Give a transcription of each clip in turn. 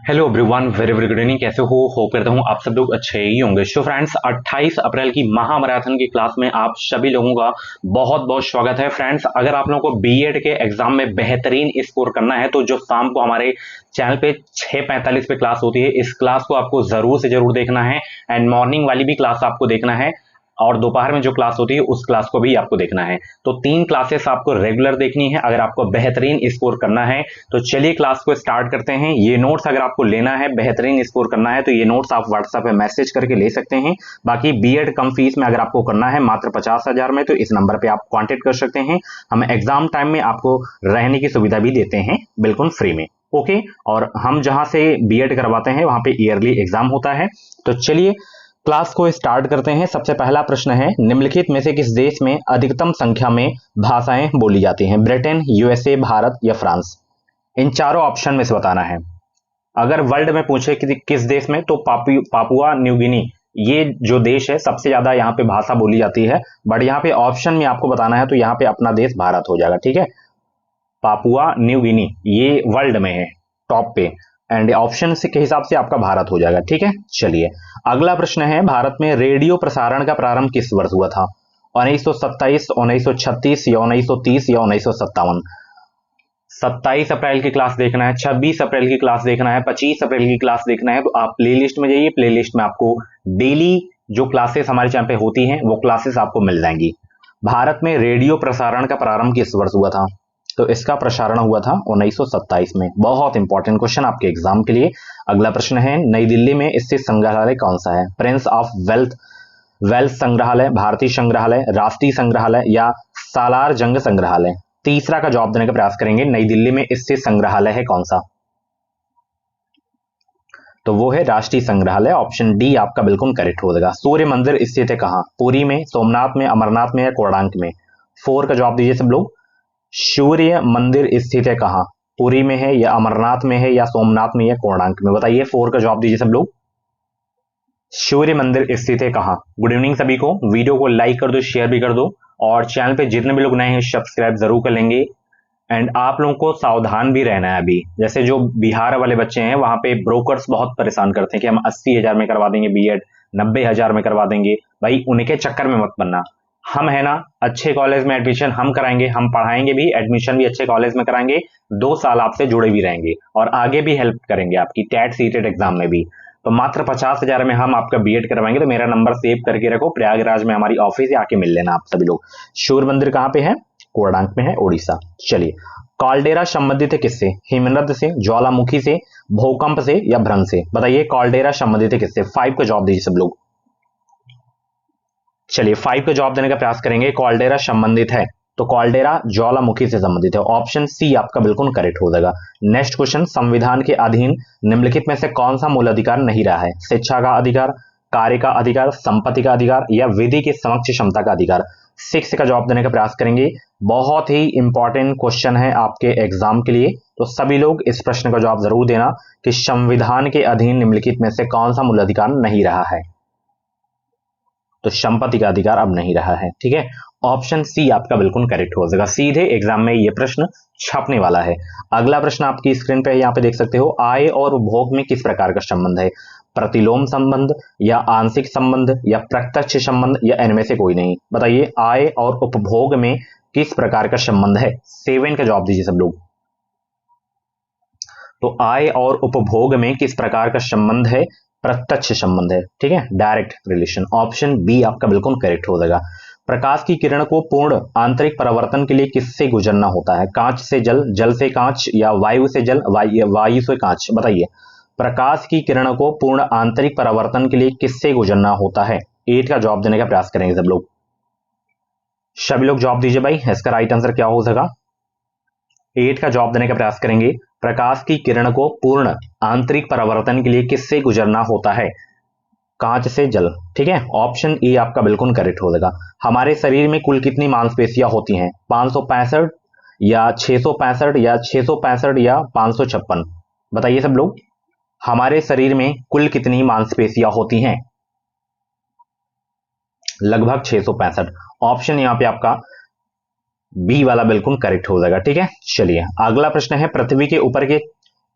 Hello everyone, very very good evening. कैसे हो? Hope करता हूँ आप सब लोग अच्छे ही होंगे। सो फ्रेंड्स, 28 अप्रैल की महामैराथन की क्लास में आप सभी लोगों का बहुत बहुत स्वागत है। फ्रेंड्स, अगर आप लोगों को बीएड के एग्जाम में बेहतरीन स्कोर करना है तो जो शाम को हमारे चैनल पे 6:45 पे क्लास होती है, इस क्लास को आपको जरूर से जरूर देखना है। एंड मॉर्निंग वाली भी क्लास आपको देखना है और दोपहर में जो क्लास होती है उस क्लास को भी आपको देखना है। तो 3 क्लासेस आपको रेगुलर देखनी है अगर आपको बेहतरीन स्कोर करना है। तो चलिए क्लास को स्टार्ट करते हैं। ये नोट्स अगर आपको लेना है, बेहतरीन स्कोर करना है, तो ये नोट्स आप व्हाट्सएप पे मैसेज करके ले सकते हैं। बाकी बीएड कम फीस में अगर आपको करना है मात्र 50,000 में, तो इस नंबर पे आप कांटेक्ट कर सकते हैं। हम एग्जाम टाइम में आपको रहने की सुविधा भी देते हैं बिल्कुल फ्री में। ओके, और हम जहां से बीएड करवाते हैं वहां पे ईयरली एग्जाम होता है। तो चलिए क्लास को स्टार्ट करते हैं। सबसे पहला प्रश्न है, निम्नलिखित में से किस देश में अधिकतम संख्या में भाषाएं बोली जाती हैं? ब्रिटेन, यूएसए, भारत या फ्रांस? इन चारों ऑप्शन में से बताना है। अगर वर्ल्ड में पूछे कि किस देश में, तो पापुआ न्यू गिनी, ये जो देश है सबसे ज्यादा यहाँ पे भाषा बोली जाती है। बट यहाँ पे ऑप्शन में आपको बताना है तो यहाँ पे अपना देश भारत हो जाएगा। ठीक है, पापुआ न्यू गिनी ये वर्ल्ड में है टॉप पे, एंड ऑप्शन से के हिसाब से आपका भारत हो जाएगा। ठीक है, चलिए अगला प्रश्न है, भारत में रेडियो प्रसारण का प्रारंभ किस वर्ष हुआ था? 1927, 1936 या 1930 या 1957? 27 अप्रैल की क्लास देखना है, 26 अप्रैल की क्लास देखना है, 25 अप्रैल की क्लास देखना है, तो आप प्लेलिस्ट में जाइए। प्लेलिस्ट में आपको डेली जो क्लासेस हमारे चैनल पे होती हैं वो क्लासेस आपको मिल जाएंगी। भारत में रेडियो प्रसारण का प्रारंभ किस वर्ष हुआ था? तो इसका प्रसारण हुआ था 1927 में। बहुत इंपॉर्टेंट क्वेश्चन आपके एग्जाम के लिए। अगला प्रश्न है, नई दिल्ली में स्थित संग्रहालय कौन सा है? प्रिंस ऑफ वेल्थ संग्रहालय, भारतीय संग्रहालय, राष्ट्रीय संग्रहालय या सालार जंग संग्रहालय? तीसरा का जवाब देने का प्रयास करेंगे। नई दिल्ली में स्थित संग्रहालय है कौन सा? तो वो है राष्ट्रीय संग्रहालय। ऑप्शन डी आपका बिल्कुल करेक्ट हो जाएगा। सूर्य मंदिर स्थित है कहाँ? पुरी में, सोमनाथ में, अमरनाथ में या कोणार्क में? 4 का जवाब दीजिए सब लोग। सूर्य मंदिर स्थित है कहाँ? पुरी में है या अमरनाथ में है या सोमनाथ में या कोणार्क में? बताइए, 4 का जवाब दीजिए सब लोग। सूर्य मंदिर स्थित है कहाँ? गुड इवनिंग सभी को। वीडियो को लाइक कर दो, शेयर भी कर दो, और चैनल पे जितने भी लोग नए हैं सब्सक्राइब जरूर कर लेंगे। एंड आप लोगों को सावधान भी रहना है। अभी जैसे जो बिहार वाले बच्चे हैं वहां पे ब्रोकर्स बहुत परेशान करते हैं कि हम 80,000 में करवा देंगे बीएड, 90,000 में करवा देंगे। भाई उनके चक्कर में मत बनना। हम है ना, अच्छे कॉलेज में एडमिशन हम कराएंगे, हम पढ़ाएंगे भी, एडमिशन भी अच्छे कॉलेज में कराएंगे, 2 साल आपसे जुड़े भी रहेंगे और आगे भी हेल्प करेंगे आपकी टेट सीटेट एग्जाम में भी। तो मात्र 50,000 में हम आपका बीएड करवाएंगे। तो मेरा नंबर सेव करके रखो, प्रयागराज में हमारी ऑफिस है, आके मिल लेना आप सभी लोग। सूर्य मंदिर कहाँ पे है? कोणार्क में है, उड़ीसा। चलिए, कॉल्डेरा संबंधित है किससे? हिमनद से, ज्वालामुखी से, भूकंप से या भ्रंग से? बताइए, कॉल्डेरा संबंधित है किससे? 5 का जवाब दीजिए सब लोग। चलिए 5 का जवाब देने का प्रयास करेंगे। कॉल्डेरा संबंधित है, तो कॉल्डेरा ज्वालामुखी से संबंधित है। ऑप्शन सी आपका बिल्कुल करेक्ट हो जाएगा। नेक्स्ट क्वेश्चन, संविधान के अधीन निम्नलिखित में से कौन सा मूल अधिकार नहीं रहा है? शिक्षा का अधिकार, कार्य का अधिकार, संपत्ति का अधिकार या विधि की समक्ष क्षमता का अधिकार? 6 का जवाब देने का प्रयास करेंगे। बहुत ही इंपॉर्टेंट क्वेश्चन है आपके एग्जाम के लिए, तो सभी लोग इस प्रश्न का जवाब जरूर देना कि संविधान के अधीन निम्नलिखित में से कौन सा मूल अधिकार नहीं रहा है? तो संपत्ति का अधिकार अब नहीं रहा है। ठीक है, ऑप्शन सी आपका बिल्कुल करेक्ट हो जाएगा। सीधे एग्जाम में ये प्रश्न छपने वाला है। अगला प्रश्न आपकी स्क्रीन पे यहाँ पे देख सकते हो, आय और उपभोग में किस प्रकार का संबंध है? प्रतिलोम संबंध या आंशिक संबंध या प्रत्यक्ष संबंध या इनमें से कोई नहीं? बताइए, आय और उपभोग में किस प्रकार का संबंध है? 7 का जवाब दीजिए सब लोग। तो आय और उपभोग में किस प्रकार का संबंध है? प्रत्यक्ष संबंध है। ठीक है, डायरेक्ट रिलेशन। ऑप्शन बी आपका बिल्कुल करेक्ट हो जाएगा। प्रकाश की किरण को पूर्ण आंतरिक परावर्तन के लिए किससे गुजरना होता है? कांच से जल, जल से कांच या वायु से जल, वायु से कांच? बताइए, प्रकाश की किरण को पूर्ण आंतरिक परावर्तन के लिए किससे गुजरना होता है? 8 का जवाब देने का प्रयास करेंगे सब लोग। सभी लोग जवाब दीजिए भाई, इसका राइट आंसर क्या हो सका? 8 का जवाब देने का प्रयास करेंगे। प्रकाश की किरण को पूर्ण आंतरिक परावर्तन के लिए किससे गुजरना होता है? कांच से जल। ठीक है, ऑप्शन ए आपका बिल्कुल करेक्ट हो जाएगा। हमारे शरीर में कुल कितनी मांसपेशियां होती हैं? 565 या 665 या 665 या 556? बताइए सब लोग, हमारे शरीर में कुल कितनी मांसपेशियां होती हैं? लगभग 665। ऑप्शन यहाँ पे आपका बी वाला बिल्कुल करेक्ट हो जाएगा। ठीक है, चलिए अगला प्रश्न है, पृथ्वी के ऊपर के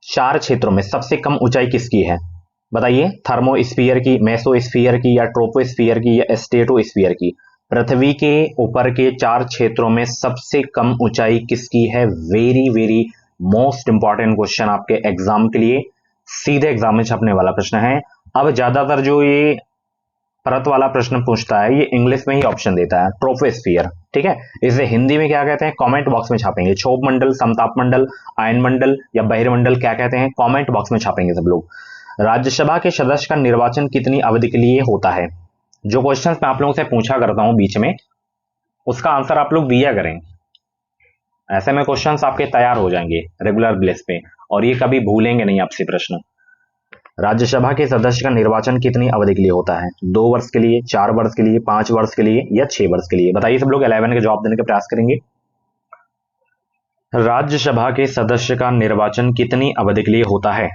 चार क्षेत्रों में सबसे कम ऊंचाई किसकी है? बताइए, थर्मोस्फीयर की, मेसोस्फीयर की, या ट्रोपोस्फीयर की, या स्ट्रेटोस्फीयर की। पृथ्वी के ऊपर के चार क्षेत्रों में सबसे कम ऊंचाई किसकी है? Very very most important question आपके एग्जाम के लिए, सीधे एग्जाम में छपने वाला प्रश्न है। अब ज्यादातर जो ये परत वाला प्रश्न पूछता है ये इंग्लिश में ही ऑप्शन देता है, ट्रोपोस्फियर। ठीक है, इसे हिंदी में क्या कहते हैं? कमेंट बॉक्स में छापेंगे। क्षोभ मंडल, समताप मंडल, आयन मंडल या बहिर्मंडल क्या कहते हैं? कमेंट बॉक्स में छापेंगे सब लोग। राज्यसभा के सदस्य का निर्वाचन कितनी अवधि के लिए होता है? जो क्वेश्चंस मैं आप लोगों से पूछा करता हूं बीच में, उसका आंसर आप लोग दिया करें। ऐसे में क्वेश्चंस आपके तैयार हो जाएंगे रेगुलर बेस पे, और ये कभी भूलेंगे नहीं आपसे प्रश्न। राज्यसभा के सदस्य का निर्वाचन कितनी अवधि के लिए होता है? 2 वर्ष के लिए, 4 वर्ष के लिए, 5 वर्ष के लिए या 6 वर्ष के लिए? बताइए सब लोग, 11 के जवाब देने का प्रयास करेंगे। राज्यसभा के सदस्य का निर्वाचन कितनी अवधि के लिए होता है?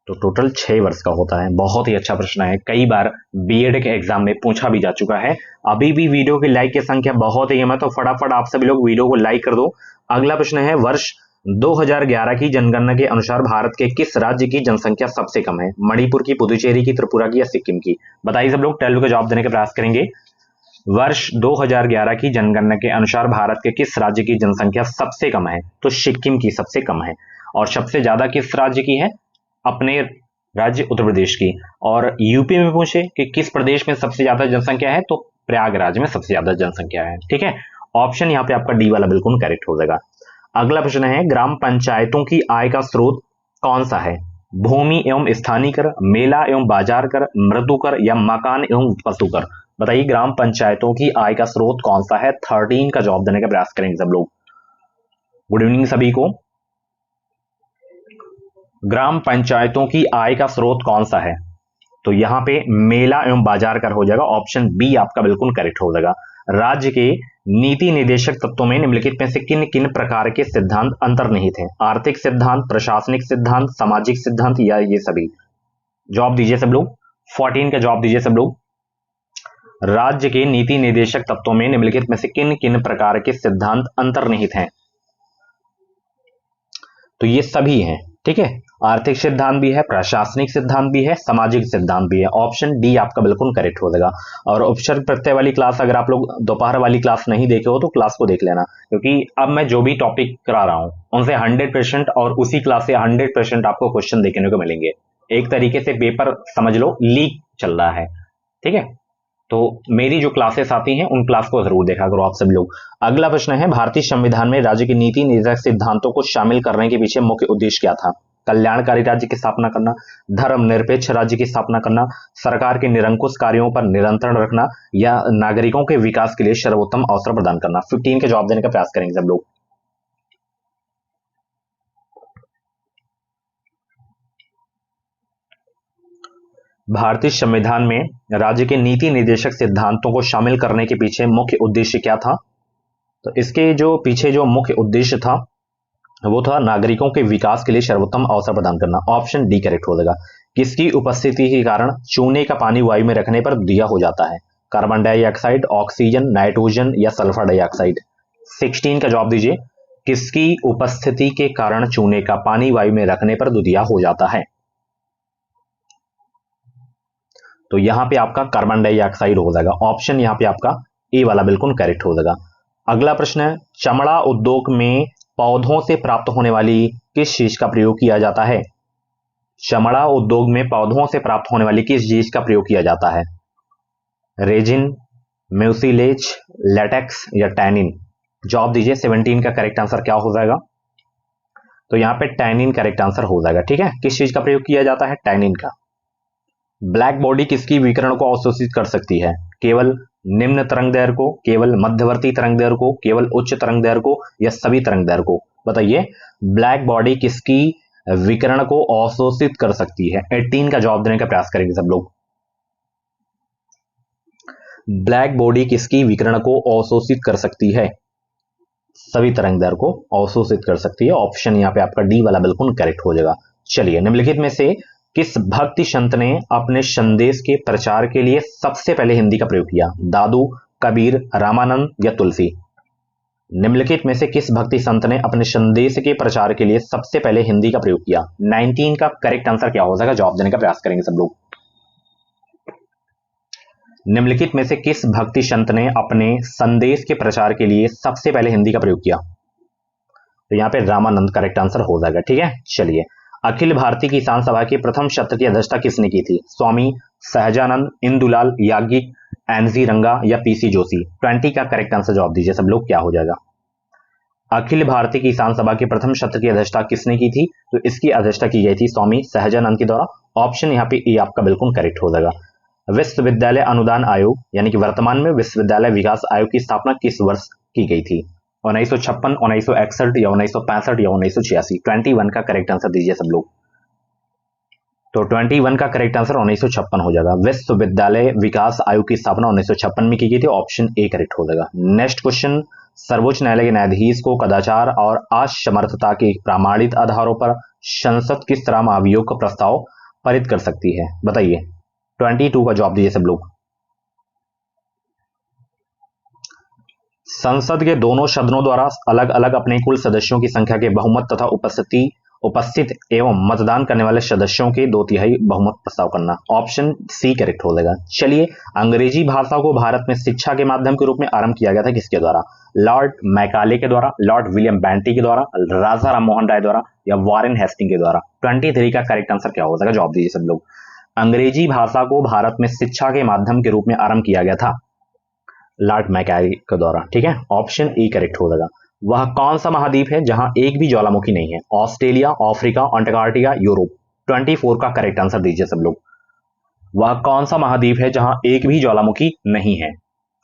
तो टोटल 6 वर्ष का होता है। बहुत ही अच्छा प्रश्न है, कई बार बीएड के एग्जाम में पूछा भी जा चुका है। अभी भी वीडियो की लाइक की संख्या बहुत ही है, तो फटाफट आप सभी लोग वीडियो को लाइक कर दो। अगला प्रश्न है, वर्ष 2011 की जनगणना के अनुसार भारत के किस राज्य की जनसंख्या सबसे कम है? मणिपुर की, पुदुचेरी की, त्रिपुरा की या सिक्किम की? बताइए सब लोग, 12 का जवाब देने का प्रयास करेंगे। वर्ष 2011 की जनगणना के अनुसार भारत के किस राज्य की जनसंख्या सबसे कम है? तो सिक्किम की सबसे कम है। और सबसे ज्यादा किस राज्य की है? अपने राज्य उत्तर प्रदेश की। और यूपी में पूछे कि किस प्रदेश में सबसे ज्यादा जनसंख्या है, तो प्रयागराज में सबसे ज्यादा जनसंख्या है। ठीक है, ऑप्शन यहाँ पे आपका डी वाला बिल्कुल करेक्ट हो जाएगा। अगला प्रश्न है, ग्राम पंचायतों की आय का स्रोत कौन सा है? भूमि एवं स्थानीय कर, मेला एवं बाजार कर, मृदु कर या मकान एवं वस्तु कर? बताइए, ग्राम पंचायतों की आय का स्रोत कौन सा है? 13 का जवाब देने का प्रयास करेंगे सब लोग। गुड इवनिंग सभी को। ग्राम पंचायतों की आय का स्रोत कौन सा है? तो यहां पे मेला एवं बाजार कर हो जाएगा। ऑप्शन बी आपका बिल्कुल करेक्ट हो जाएगा। राज्य के नीति निर्देशक तत्वों में निम्नलिखित में से किन किन प्रकार के सिद्धांत अंतर्निहित हैं? आर्थिक सिद्धांत, प्रशासनिक सिद्धांत, सामाजिक सिद्धांत या ये सभी? जवाब दीजिए सब लोग, 14 का जवाब दीजिए सब लोग। राज्य के नीति निर्देशक तत्वों में निम्नलिखित में से किन किन प्रकार के सिद्धांत अंतर्निहित हैं? तो ये सभी हैं। ठीक है, आर्थिक सिद्धांत भी है, प्रशासनिक सिद्धांत भी है, सामाजिक सिद्धांत भी है। ऑप्शन डी आपका बिल्कुल करेक्ट हो जाएगा। और उपसर्ग प्रत्यय वाली क्लास अगर आप लोग दोपहर वाली क्लास नहीं देखे हो तो क्लास को देख लेना, क्योंकि अब मैं जो भी टॉपिक करा रहा हूं उनसे 100% और उसी क्लास से 100% आपको क्वेश्चन देखने को मिलेंगे। एक तरीके से पेपर समझ लो लीक चल रहा है। ठीक है, तो मेरी जो क्लासेस आती हैं उन क्लास को जरूर देखा करो आप सब लोग। अगला प्रश्न है, भारतीय संविधान में राज्य की नीति निर्देशक सिद्धांतों को शामिल करने के पीछे मुख्य उद्देश्य क्या था? कल्याणकारी राज्य की स्थापना करना, धर्मनिरपेक्ष राज्य की स्थापना करना, सरकार के निरंकुश कार्यों पर नियंत्रण रखना या नागरिकों के विकास के लिए सर्वोत्तम अवसर प्रदान करना? 15 के जवाब देने का प्रयास करेंगे सब लोग। भारतीय संविधान में राज्य के नीति निर्देशक सिद्धांतों को शामिल करने के पीछे मुख्य उद्देश्य क्या था? तो इसके जो पीछे जो मुख्य उद्देश्य था वो था नागरिकों के विकास के लिए सर्वोत्तम अवसर प्रदान करना। ऑप्शन डी करेक्ट हो जाएगा। किसकी उपस्थिति के कारण चूने का पानी वायु में रखने पर दिया हो जाता है? कार्बन डाइऑक्साइड, ऑक्सीजन, नाइट्रोजन या सल्फर डाइऑक्साइड? 16 का जवाब दीजिए। किसकी उपस्थिति के कारण चूने का पानी वायु में रखने पर दुधिया हो जाता है? तो यहां पे आपका कार्बन डाइऑक्साइड हो जाएगा। ऑप्शन यहां पे आपका ए वाला बिल्कुल करेक्ट हो जाएगा। अगला प्रश्न है, चमड़ा उद्योग में पौधों से प्राप्त होने वाली किस चीज का प्रयोग किया जाता है? चमड़ा उद्योग में पौधों से प्राप्त होने वाली किस चीज का प्रयोग किया जाता है? रेजिन, म्यूसिलेज, लेटेक्स या टैनिन? जवाब दीजिए। 17 का करेक्ट आंसर क्या हो जाएगा? तो यहां पे टैनिन करेक्ट आंसर हो जाएगा। ठीक है, किस चीज का प्रयोग किया जाता है? टैनिन का। ब्लैक बॉडी किसकी विकिरण को अवशोषित कर सकती है? केवल निम्न तरंग दैर्घ्य को, केवल मध्यवर्ती तरंग दैर्घ्य को, केवल उच्च तरंग दैर्घ्य को या सभी तरंग दैर्घ्य को? बताइए, ब्लैक बॉडी किसकी विकिरण को अवशोषित कर सकती है? 18 का जवाब देने का प्रयास करेंगे सब लोग। ब्लैक बॉडी किसकी विकिरण को अवशोषित कर सकती है? सभी तरंग दैर्घ्य को अवशोषित कर सकती है। ऑप्शन यहाँ पे आपका डी वाला बिल्कुल करेक्ट हो जाएगा। चलिए, निम्नलिखित में से किस भक्ति संत ने अपने संदेश के प्रचार के लिए सबसे पहले हिंदी का प्रयोग किया? दादू, कबीर, रामानंद या तुलसी? निम्नलिखित में से किस भक्ति संत ने अपने संदेश के प्रचार के लिए सबसे पहले हिंदी का प्रयोग किया? 19 का करेक्ट आंसर क्या हो जाएगा? जवाब देने का प्रयास करेंगे सब लोग। निम्नलिखित में से किस भक्ति संत ने अपने संदेश के प्रचार के लिए सबसे पहले हिंदी का प्रयोग किया? तो यहाँ पे रामानंद करेक्ट आंसर हो जाएगा। ठीक है, चलिए। अखिल भारतीय किसान सभा के प्रथम सत्र की अध्यक्षता किसने की थी? स्वामी सहजानंद, इंदुलाल याज्ञिक, एनजी रंगा या पीसी जोशी? 20 का करेक्ट आंसर जवाब दीजिए सब लोग, क्या हो जाएगा? अखिल भारतीय किसान सभा के प्रथम सत्र की अध्यक्षता किसने की थी? तो इसकी अध्यक्षता की गई थी स्वामी सहजानंद के द्वारा। ऑप्शन यहाँ पे ए आपका बिल्कुल करेक्ट हो जाएगा। विश्वविद्यालय अनुदान आयोग यानी कि वर्तमान में विश्वविद्यालय विकास आयोग की स्थापना किस वर्ष की गई थी? 1956, 1961 या 1965 या 1986? 21 का करेक्ट आंसर दीजिए सब लोग। तो 21 का करेक्ट आंसर 1956 हो जाएगा। विश्वविद्यालय विकास आयोग की स्थापना 1956 में की गई थी। ऑप्शन ए करेक्ट हो जाएगा। नेक्स्ट क्वेश्चन, सर्वोच्च न्यायालय के न्यायाधीश को कदाचार और असमर्थता के प्रमाणित आधारों पर संसद किस तरह महाभियोग का प्रस्ताव पारित कर सकती है? बताइए। 22 का जवाब दीजिए सब लोग। संसद के दोनों सदनों द्वारा अलग अलग अपने कुल सदस्यों की संख्या के बहुमत तथा उपस्थित एवं मतदान करने वाले सदस्यों के 2/3 बहुमत प्रस्ताव करना। ऑप्शन सी करेक्ट हो जाएगा। चलिए, अंग्रेजी भाषा को भारत में शिक्षा के माध्यम के रूप में आरंभ किया गया था किसके द्वारा? लॉर्ड मैकाले के द्वारा, लॉर्ड विलियम बेंटी के द्वारा, राजा राम मोहन राय द्वारा या वॉरेन हेस्टिंग के द्वारा? 23 का करेक्ट आंसर क्या हो जाएगा? जवाब दीजिए सब लोग। अंग्रेजी भाषा को भारत में शिक्षा के माध्यम के रूप में आरंभ किया गया था लॉर्ड मैकाले के द्वारा। ठीक है, ऑप्शन ए करेक्ट हो जाएगा। वह कौन सा महाद्वीप है जहां एक भी ज्वालामुखी नहीं है? Australia, Africa, Antarctica, Europe? 24 का करेक्ट आंसर दीजिए सब लोग। वह कौन सा महाद्वीप है जहां एक भी ज्वालामुखी नहीं है?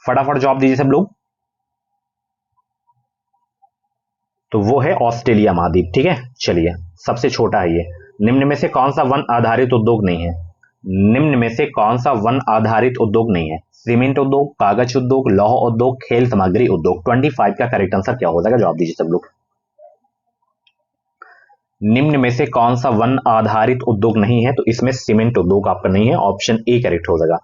फटाफट जवाब दीजिए सब लोग। तो वो है ऑस्ट्रेलिया महाद्वीप। ठीक है, चलिए, सबसे छोटा है ये। निम्न में से कौन सा वन आधारित उद्योग नहीं है? निम्न में से कौन सा वन आधारित उद्योग नहीं है? सीमेंट उद्योग, कागज उद्योग, लौह उद्योग, खेल सामग्री उद्योग? 25 का करेक्ट आंसर क्या हो जाएगा? जवाब दीजिए सब लोग। निम्न में से कौन सा वन आधारित उद्योग नहीं है? तो इसमें सीमेंट उद्योग आपका नहीं है। ऑप्शन ए करेक्ट हो जाएगा।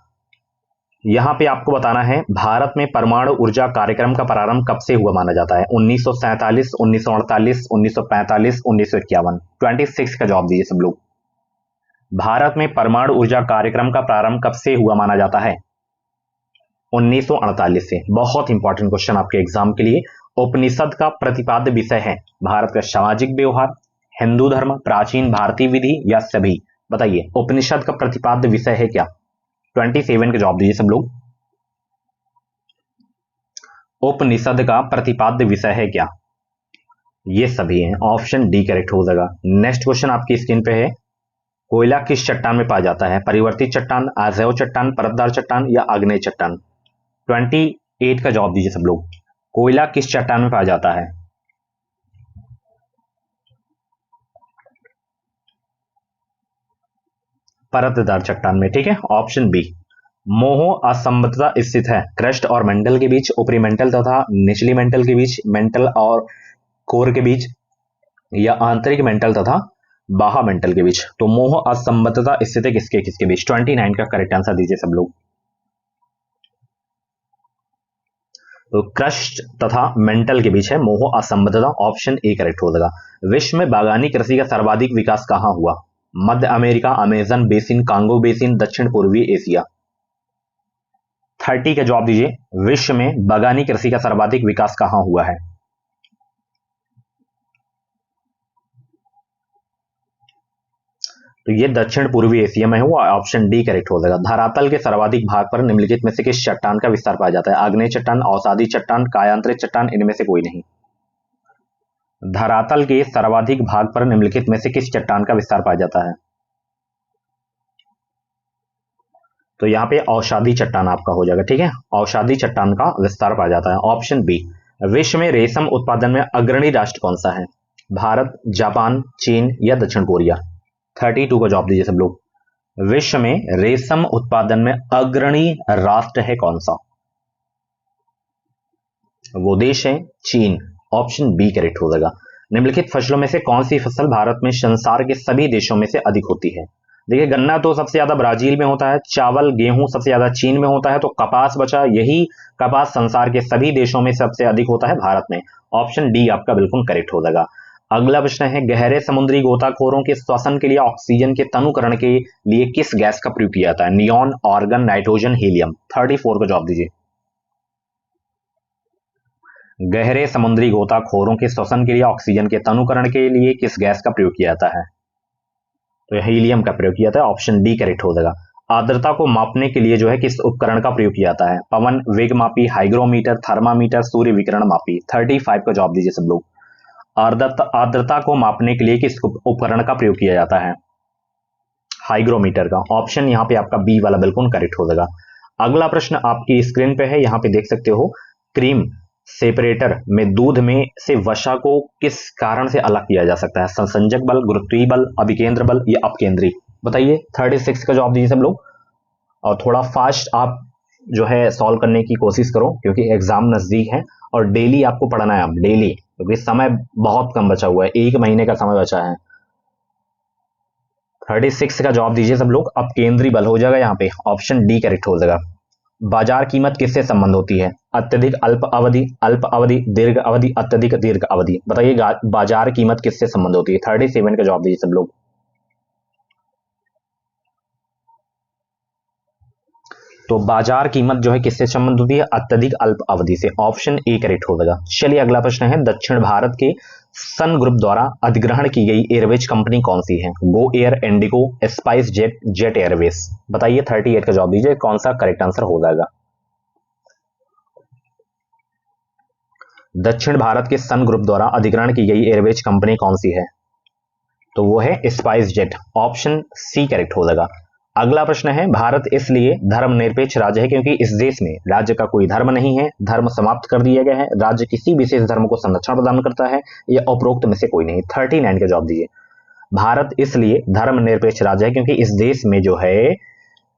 यहां पे आपको बताना है, भारत में परमाणु ऊर्जा कार्यक्रम का प्रारंभ कब से हुआ माना जाता है? 1947, 1948, 1945, 1951? 26 का जवाब दीजिए सब लोग। भारत में परमाणु ऊर्जा कार्यक्रम का प्रारंभ कब से हुआ माना जाता है? 1948 से। बहुत इंपॉर्टेंट क्वेश्चन आपके एग्जाम के लिए। उपनिषद का प्रतिपाद्य विषय है भारत का सामाजिक व्यवहार, हिंदू धर्म, प्राचीन भारतीय विधि या सभी? बताइए, उपनिषद का प्रतिपाद्य विषय है क्या? 27 का जवाब दीजिए सब लोग। उपनिषद का प्रतिपाद्य विषय है क्या? ये सभी हैं। ऑप्शन डी करेक्ट हो जाएगा। नेक्स्ट क्वेश्चन आपकी स्क्रीन पे है, कोयला किस चट्टान में पाया जाता है? परिवर्तित चट्टान, अजैव चट्टान, परतदार चट्टान या आग्नेय चट्टान? 28 का जवाब दीजिए सब लोग। कोयला किस चट्टान में पाया जाता है? परतदार चट्टान में। ठीक है, ऑप्शन बी। मोह असंबद्धता स्थित है क्रस्ट और मेंटल के बीच, ऊपरी मेंटल तथा निचली मेंटल के बीच, मेंटल और कोर के बीच या आंतरिक मेंटल तथा बाह्य मेंटल के बीच? तो मोह असंबद्धता स्थित है किसके किसके बीच? 29 का करेक्ट आंसर दीजिए सब लोग। तो क्रस्ट तथा मेंटल के बीच है मोह असंबद्धता। ऑप्शन ए करेक्ट हो जाएगा। विश्व में बागानी कृषि का सर्वाधिक विकास कहां हुआ? मध्य America, Amazon basin, Congo basin, दक्षिण पूर्वी एशिया? 30 का जवाब दीजिए। विश्व में बागानी कृषि का सर्वाधिक विकास कहां हुआ है? तो ये दक्षिण पूर्वी एशिया में हुआ। ऑप्शन डी करेक्ट हो जाएगा। धरातल के सर्वाधिक भाग पर निम्नलिखित में से किस चट्टान का विस्तार पाया जाता है? आग्नेय चट्टान, अवसादी चट्टान, कायांतरित चट्टान? इनमें से कोई नहीं। धरातल के सर्वाधिक भाग पर निम्नलिखित में से किस चट्टान का विस्तार पाया जाता है? तो यहाँ पे औषधि चट्टान आपका हो जाएगा। ठीक है, औषधि चट्टान का विस्तार पाया जाता है। Option B. विश्व में रेशम उत्पादन में अग्रणी राष्ट्र कौन सा है? भारत, जापान, चीन या दक्षिण कोरिया? 32 का जवाब दीजिए सब लोग। विश्व में रेशम उत्पादन में अग्रणी राष्ट्र है कौन सा? वो देश है चीन। ऑप्शन बी करेक्ट हो जाएगा। निम्नलिखित फसलों में से कौन सी फसल भारत में संसार के सभी देशों में से अधिक होती है? देखिए गन्ना तो सबसे ज्यादा ब्राजील में होता है, चावल गेहूं सबसे ज्यादा चीन में होता है, तो कपास बचा, यही कपास संसार के सभी देशों में सबसे अधिक होता है भारत में। ऑप्शन डी आपका बिल्कुल करेक्ट हो जाएगा। अगला प्रश्न है, गहरे समुद्री गोताखोरों के श्वसन के लिए ऑक्सीजन के तनुकरण के लिए किस गैस का प्रयोग किया जाता है? Neon, argon, nitrogen, helium. 34 को जवाब दीजिए। गहरे समुद्री गोताखोरों के श्वसन के लिए ऑक्सीजन के तनुकरण के लिए किस गैस का प्रयोग किया जाता है? तो हीलियम का प्रयोग किया जाता है। ऑप्शन डी करेक्ट हो जाएगा। आर्द्रता को मापने के लिए जो है किस उपकरण का प्रयोग किया जाता है? पवन वेग मापी, हाइग्रोमीटर, थर्मामीटर, सूर्य विकिरण मापी। 35 का जवाब दीजिए सब लोग। आर्द्रता को मापने के लिए किस उपकरण का प्रयोग किया जाता है? हाइग्रोमीटर का। ऑप्शन यहाँ पे आपका बी वाला बिल्कुल करेक्ट हो जाएगा। अगला प्रश्न आपकी स्क्रीन पे है, यहाँ पे देख सकते हो। क्रीम सेपरेटर में दूध में से वसा को किस कारण से अलग किया जा सकता है? संसंजक बल, गुरुत्वीय बल, अभिकेंद्र बल या अपकेंद्री। बताइए। 36 का जवाब दीजिए सब लोग। और थोड़ा फास्ट आप जो है सॉल्व करने की कोशिश करो, क्योंकि एग्जाम नजदीक है और डेली आपको पढ़ना है, आप डेली, क्योंकि समय बहुत कम बचा हुआ है, 1 महीने का समय बचा है। 36 का जवाब दीजिए सब लोग। अब केंद्रीय बल हो जाएगा यहाँ पे। ऑप्शन डी करेक्ट हो जाएगा। बाजार कीमत किससे संबंध होती है? अत्यधिक अल्प अवधि, दीर्घ अवधि, अत्यधिक दीर्घ अवधि। बताइए बाजार कीमत किससे संबंध होती है? 37 का जवाब दीजिए सब लोग। तो बाजार कीमत जो है किससे संबंध होती है? अत्यधिक अल्प अवधि से। ऑप्शन ए करेक्ट हो जाएगा। चलिए अगला प्रश्न है, दक्षिण भारत के सन ग्रुप द्वारा अधिग्रहण की गई एयरवेज कंपनी कौन सी है? Go Air, Indigo, spice jet, jet Airways. बताइए। 38 का जवाब दीजिए, कौन सा करेक्ट आंसर हो जाएगा? दक्षिण भारत के सन ग्रुप द्वारा अधिग्रहण की गई एयरवेज कंपनी कौन सी है? तो वो है SpiceJet. Option C correct हो जाएगा। अगला प्रश्न है, भारत इसलिए धर्मनिरपेक्ष राज्य है क्योंकि इस देश में राज्य का कोई धर्म नहीं है, धर्म समाप्त कर दिया गया है, राज्य किसी विशेष धर्म को संरक्षण प्रदान करता है, या उपरोक्त में से कोई नहीं। 39 का जवाब दीजिए। भारत इसलिए धर्मनिरपेक्ष राज्य है क्योंकि इस देश में जो है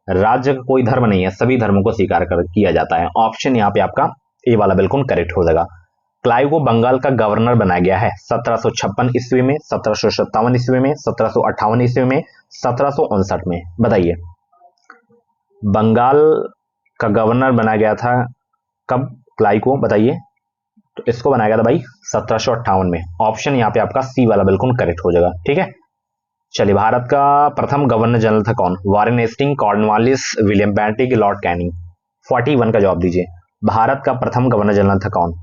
राज्य का कोई धर्म नहीं है, सभी धर्मों को स्वीकार किया जाता है। ऑप्शन यहाँ पे आपका ए वाला बिल्कुल करेक्ट हो जाएगा। क्लाइव को बंगाल का गवर्नर बनाया गया है 1756 ईस्वी में, 1757 ईस्वी में, 1758 ईस्वी में, 1759 में। बताइए। बंगाल का गवर्नर बनाया गया था कब क्लाइव को? बताइए। तो इसको बनाया गया था भाई 1758 में। ऑप्शन यहाँ पे आपका सी वाला बिल्कुल करेक्ट हो जाएगा। ठीक है। चलिए, भारत का प्रथम गवर्नर जनरल था कौन? Warren Hastings, Cornwallis, William Bentinck, Lord Canning. 41 का जवाब दीजिए। भारत का प्रथम गवर्नर जनरल था कौन?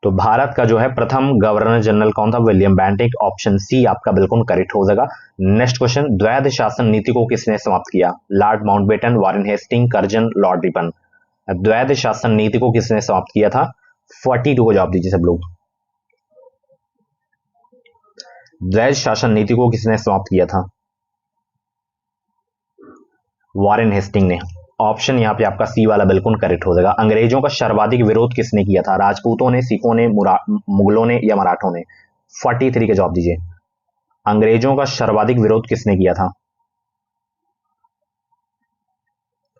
तो भारत का जो है प्रथम गवर्नर जनरल कौन था? William Bentinck. ऑप्शन सी आपका बिल्कुल करेक्ट हो जाएगा। नेक्स्ट क्वेश्चन, द्वैध शासन नीति को किसने समाप्त किया? Lord Mountbatten, Warren Hasting, Curzon, Lord Ripon. द्वैध शासन नीति को किसने समाप्त किया था? 42 को जवाब दीजिए सब लोग। द्वैध शासन नीति को किसने समाप्त किया था? वारेन हेस्टिंग ने। ऑप्शन यहाँ पे आपका सी वाला बिल्कुल करेक्ट हो जाएगा। अंग्रेजों का सर्वाधिक विरोध किसने किया था? राजपूतों ने, सिखों ने, मुगलों ने या मराठों ने? 43 का जवाब दीजिए। अंग्रेजों का सर्वाधिक विरोध किसने किया था?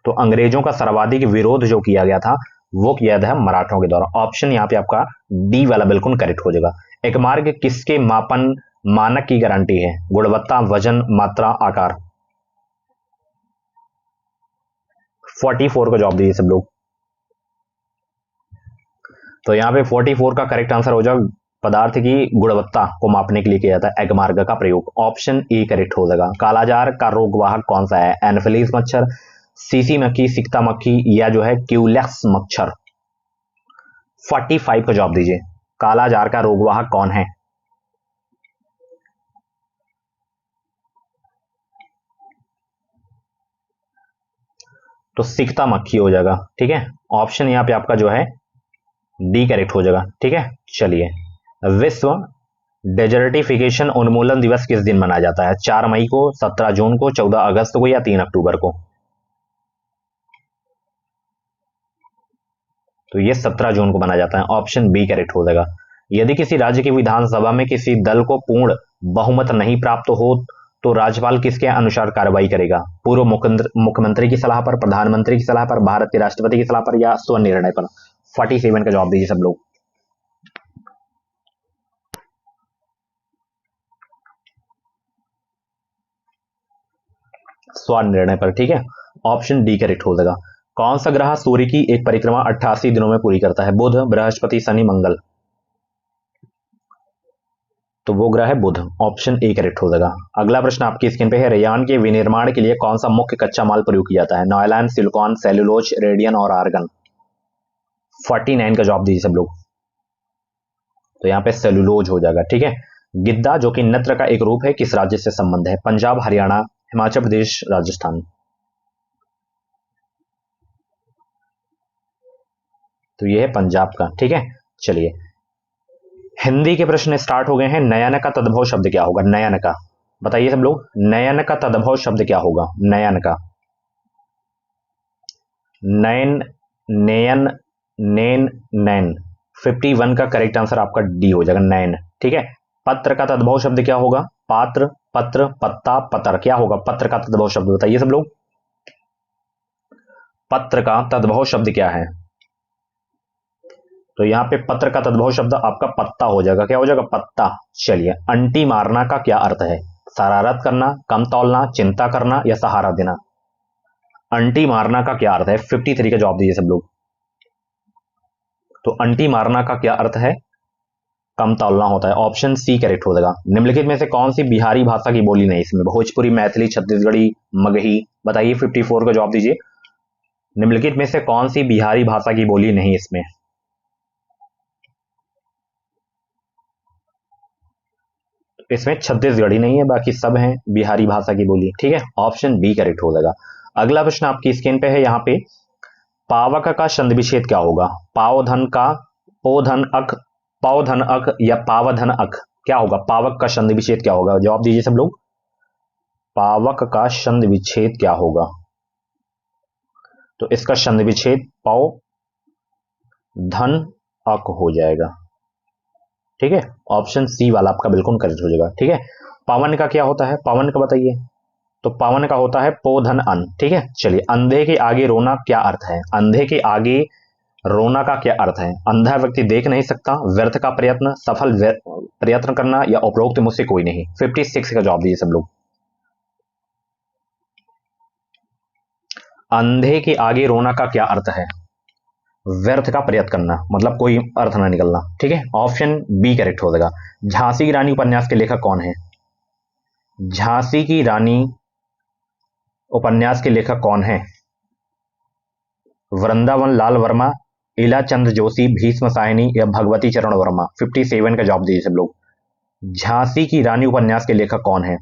तो अंग्रेजों का सर्वाधिक विरोध जो किया गया था वो किया था मराठों के द्वारा। ऑप्शन यहाँ पे आपका डी वाला बिल्कुल करेक्ट हो जाएगा। एक मार्ग किसके मापन मानक की गारंटी है? गुणवत्ता, वजन, मात्रा, आकार। 44 का जवाब दीजिए सब लोग। तो यहाँ पे 44 का करेक्ट आंसर हो जाएगा। पदार्थ की गुणवत्ता को मापने के लिए किया जाता है एगमार्ग का प्रयोग। ऑप्शन ए करेक्ट हो जाएगा। कालाजार का रोगवाहक कौन सा है? एनोफिलीज मच्छर, सीसी मक्खी, सिकता मक्खी या जो है क्यूलेक्स मच्छर। 45 का जवाब दीजिए। कालाजार का रोगवाहक कौन है? तो सिकता मक्खी हो जाएगा। ठीक है। ऑप्शन यहाँ पे आपका जो है डी करेक्ट हो जाएगा। ठीक है। चलिए, विश्व डेजर्टिफिकेशन उन्मूलन दिवस किस दिन मनाया जाता है? 4 मई को, 17 जून को, 14 अगस्त को या 3 अक्टूबर को? तो ये 17 जून को मनाया जाता है। ऑप्शन बी करेक्ट हो जाएगा। यदि किसी राज्य की विधानसभा में किसी दल को पूर्ण बहुमत नहीं प्राप्त हो तो राज्यपाल किसके अनुसार कार्रवाई करेगा? पूर्व मुख्यमंत्री की सलाह पर, प्रधानमंत्री की सलाह पर, भारत के राष्ट्रपति की सलाह पर या स्वनिर्णय पर? 47 का जवाब दीजिए सब लोग। स्वनिर्णय पर, ठीक है। ऑप्शन डी करेक्ट हो जाएगा। कौन सा ग्रह सूर्य की एक परिक्रमा 88 दिनों में पूरी करता है? बुध, बृहस्पति, शनि, मंगल। तो वो ग्रह है बुध। ऑप्शन ए करेक्ट हो जाएगा। अगला प्रश्न आपकी स्क्रीन पे है, रेयान के विनिर्माण के लिए कौन सा मुख्य कच्चा माल प्रयोग किया जाता है? नॉयलॉन, सिलिकॉन, सेल्यूलोज, रेडियन और आर्गन। 49 का जवाब दीजिए सब लोग। तो यहाँ पे सेल्यूलोज हो जाएगा, ठीक है। गिद्दा जो कि नत्र का एक रूप है, किस राज्य से संबंध है? पंजाब, हरियाणा, हिमाचल प्रदेश, राजस्थान। तो ये है पंजाब का, ठीक है। चलिए, हिंदी के प्रश्न स्टार्ट हो गए हैं। नयन का तद्भव शब्द क्या होगा? नयन का बताइए सब लोग। नयन का तद्भव शब्द क्या होगा? नयन का। नयन, नेयन, नैन, नैन। 51 का करेक्ट आंसर आपका डी हो जाएगा, नैन, ठीक है। पत्र का तद्भव शब्द क्या होगा? पात्र, पत्र, पत्ता, पतर। क्या होगा पत्र का तद्भव शब्द? बताइए सब लोग। पत्र का तद्भव शब्द क्या है? तो यहां पे पत्र का तद्भव शब्द आपका पत्ता हो जाएगा। क्या हो जाएगा? पत्ता। चलिए, अंटी मारना का क्या अर्थ है? शरारत करना, कम तौलना, चिंता करना या सहारा देना। अंटी मारना का क्या अर्थ है? 53 का जवाब दीजिए सब लोग। तो अंटी मारना का क्या अर्थ है? कम तौलना होता है। ऑप्शन सी करेक्ट हो जाएगा। निम्नलिखित में से कौन सी बिहारी भाषा की बोली नहीं इसमें? भोजपुरी, मैथिली, छत्तीसगढ़ी, मगही। बताइए, 54 का जवाब दीजिए। निम्नलिखित में से कौन सी बिहारी भाषा की बोली नहीं इसमें? इसमें छत्तीसगढ़ी नहीं है, बाकी सब हैं बिहारी भाषा की बोली, ठीक है। ऑप्शन बी करेक्ट हो जाएगा। अगला प्रश्न आपकी स्क्रीन पे है, यहाँ पे पावक का संध विच्छेद क्या होगा? पावधन का, पोधन अक, पावधन अक या पावधन अक। क्या होगा? पावक का संध विच्छेद क्या होगा? जवाब दीजिए सब लोग। पावक का संध विच्छेद क्या होगा? तो इसका संध विच्छेद पाव धन अक हो जाएगा, ठीक है। ऑप्शन सी वाला आपका बिल्कुल करेक्ट हो जाएगा, ठीक है। पावन का क्या होता है? पावन का बताइए। तो पावन का होता है पोधन अन, ठीक है। चलिए, अंधे के आगे रोना क्या अर्थ है? अंधे के आगे रोना का क्या अर्थ है? अंधा व्यक्ति देख नहीं सकता, व्यर्थ का प्रयत्न, सफल प्रयत्न करना या उपरोक्त मुझसे कोई नहीं। 56 का जवाब दीजिए सब लोग। अंधे के आगे रोना का क्या अर्थ है? व्यर्थ का प्रयत्न करना, मतलब कोई अर्थ ना निकलना, ठीक है। ऑप्शन बी करेक्ट हो जाएगा। झांसी की रानी उपन्यास के लेखक कौन है? झांसी की रानी उपन्यास के लेखक कौन है? वृंदावन लाल वर्मा, इला चंद्र जोशी, भीष्म साहिनी या भगवती चरण वर्मा। 57 का जवाब दीजिए सब लोग। झांसी की रानी उपन्यास के लेखक कौन है?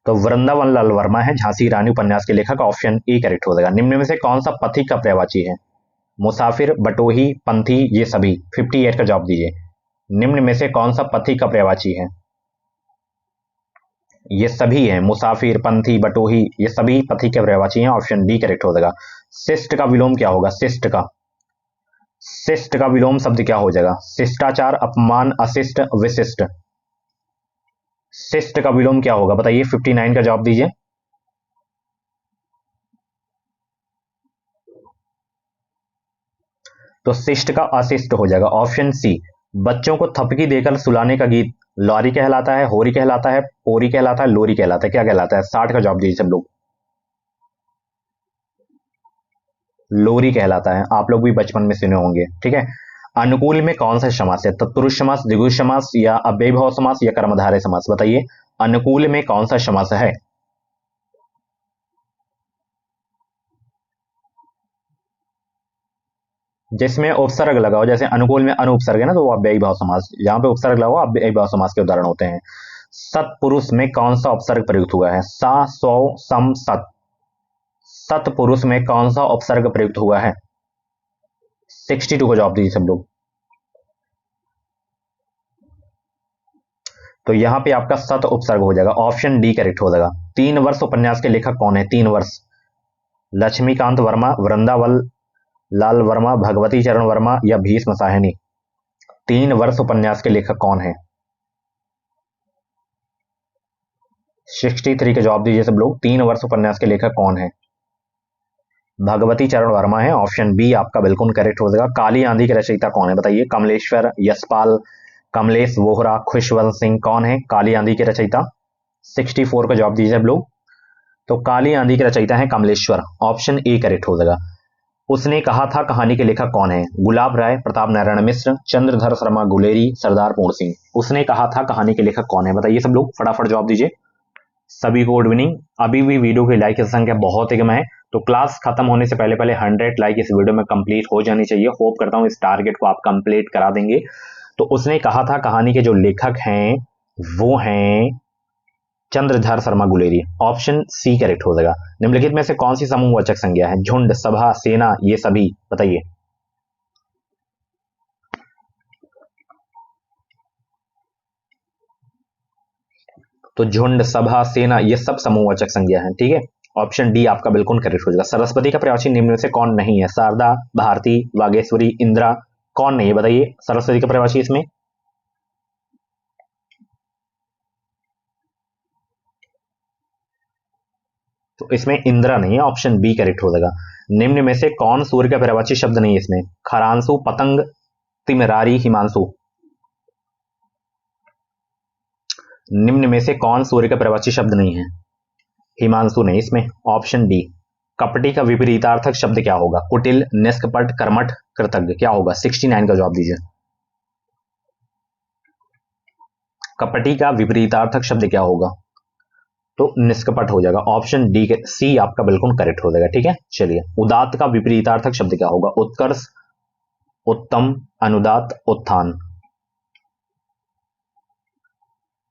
तो वृंदावन लाल वर्मा है झांसी की रानी उपन्यास के लेखक। ऑप्शन ए करेक्ट हो जाएगा। निम्न में से कौन सा पथिक का पर्यायवाची है? मुसाफिर, बटोही, पंथी, ये सभी। 58 का जवाब दीजिए। निम्न में से कौन सा पथिक का पर्यायवाची है? ये सभी हैं, मुसाफिर, पंथी, बटोही, ये सभी पथिक के पर्यायवाची हैं। ऑप्शन डी करेक्ट हो जाएगा। शिष्ट का विलोम क्या होगा? शिष्ट का विलोम शब्द क्या हो जाएगा? शिष्टाचार, अपमान, अशिष्ट, विशिष्ट। शिष्ट का विलोम क्या होगा? बताइए, 59 का जवाब दीजिए। तो शिष्ट का अशिष्ट हो जाएगा। Option C. बच्चों को थपकी देकर सुलाने का गीत लॉरी कहलाता है, होरी कहलाता है, पोरी कहलाता है, लोरी कहलाता है। क्या कहलाता है? 60 का जवाब दीजिए सब लोग। लोरी कहलाता है। आप लोग भी बचपन में सुने होंगे, ठीक है। अनुकूल में कौन सा समास है? तत्पुरुष समास, द्विगु समास या अव्ययभाव समास या कर्मधारय समास। बताइए, अनुकूल में कौन सा समास है? जिसमें उपसर्ग लगा हो, जैसे अनुकूल में अनुपसर्ग है ना, तो वो अव्ययीभाव समास। जहां पे उपसर्ग लगा हो अव्ययीभाव समास के उदाहरण होते हैं। सत्पुरुष में कौन सा उपसर्ग प्रयुक्त हुआ है? सा, सौ, सम, सत। सत्पुरुष में कौन सा उपसर्ग प्रयुक्त हुआ है? 62 का जवाब दीजिए सब लोग। तो यहां पे आपका सत उपसर्ग हो जाएगा। ऑप्शन डी करेक्ट हो जाएगा। 3 वर्ष उपन्यास के लेखक कौन है? 3 वर्ष। लक्ष्मीकांत वर्मा, वृंदावन लाल वर्मा, भगवती चरण वर्मा या भीष्म साहिनी। 3 वर्ष उपन्यास के लेखक कौन है? 63 का जवाब दीजिए सब लोग। 3 वर्ष उपन्यास के लेखक कौन है? भगवती चरण वर्मा है। ऑप्शन बी आपका बिल्कुल करेक्ट हो जाएगा। काली आंधी के रचयिता कौन है? बताइए, कमलेश्वर, यशपाल, कमलेश वोहरा, खुशवंत सिंह कौन है काली आंधी के रचयिता? 64 का जवाब दीजिए आप लोग। तो काली आंधी के रचयिता है कमलेश्वर, ऑप्शन ए करेक्ट हो जाएगा। उसने कहा था कहानी के लेखक कौन है? गुलाब राय, प्रताप नारायण मिश्र, चंद्रधर शर्मा गुलेरी, सरदार पूर्ण सिंह। उसने कहा था कहानी के लेखक कौन है? बताइए सब लोग, फटाफट जवाब दीजिए। सभी को गुड इवनिंग। अभी भी वीडियो की लाइक की संख्या बहुत ही कम है, तो क्लास खत्म होने से पहले 100 लाइक इस वीडियो में कंप्लीट हो जानी चाहिए। होप करता हूं इस टारगेट को आप कंप्लीट करा देंगे। तो उसने कहा था कहानी के जो लेखक हैं वो हैं Chandradhar Sharma Guleri, option C correct हो जाएगा। निम्नलिखित में से कौन सी समूहवाचक संज्ञा है? झुंड, सभा, सेना, ये सभी, बताइए। तो झुंड, सभा, सेना ये सब समूहवाचक संज्ञा है, ठीक है। ऑप्शन डी आपका बिल्कुल करेक्ट हो जाएगा। सरस्वती का पर्यायवाची निम्न में से कौन नहीं है? शारदा, भारती, वागेश्वरी, इंदिरा, कौन नहीं है बताइए सरस्वती का पर्यायवाची इसमें? तो इसमें इंदिरा नहीं है, ऑप्शन बी करेक्ट हो जाएगा। निम्न में से कौन सूर्य का पर्यायवाची शब्द नहीं है इसमें? खरांशु, पतंग, तिमरारी, हिमांशु। निम्न में से कौन सूर्य का पर्यायवाची शब्द नहीं है? हिमांशु नहीं इसमें, ऑप्शन डी। कपटी का विपरीतार्थक शब्द क्या होगा? कुटिल, निष्कपट, कर्मठ, कृतज्ञ, क्या होगा? 69 का जवाब दीजिए। कपटी का विपरीतार्थक शब्द क्या होगा? तो निष्कपट हो जाएगा, ऑप्शन डी के सी आपका बिल्कुल करेक्ट हो जाएगा, ठीक है। चलिए, उदात्त का विपरीतार्थक शब्द क्या होगा? उत्कर्ष, उत्तम, अनुदात, उत्थान।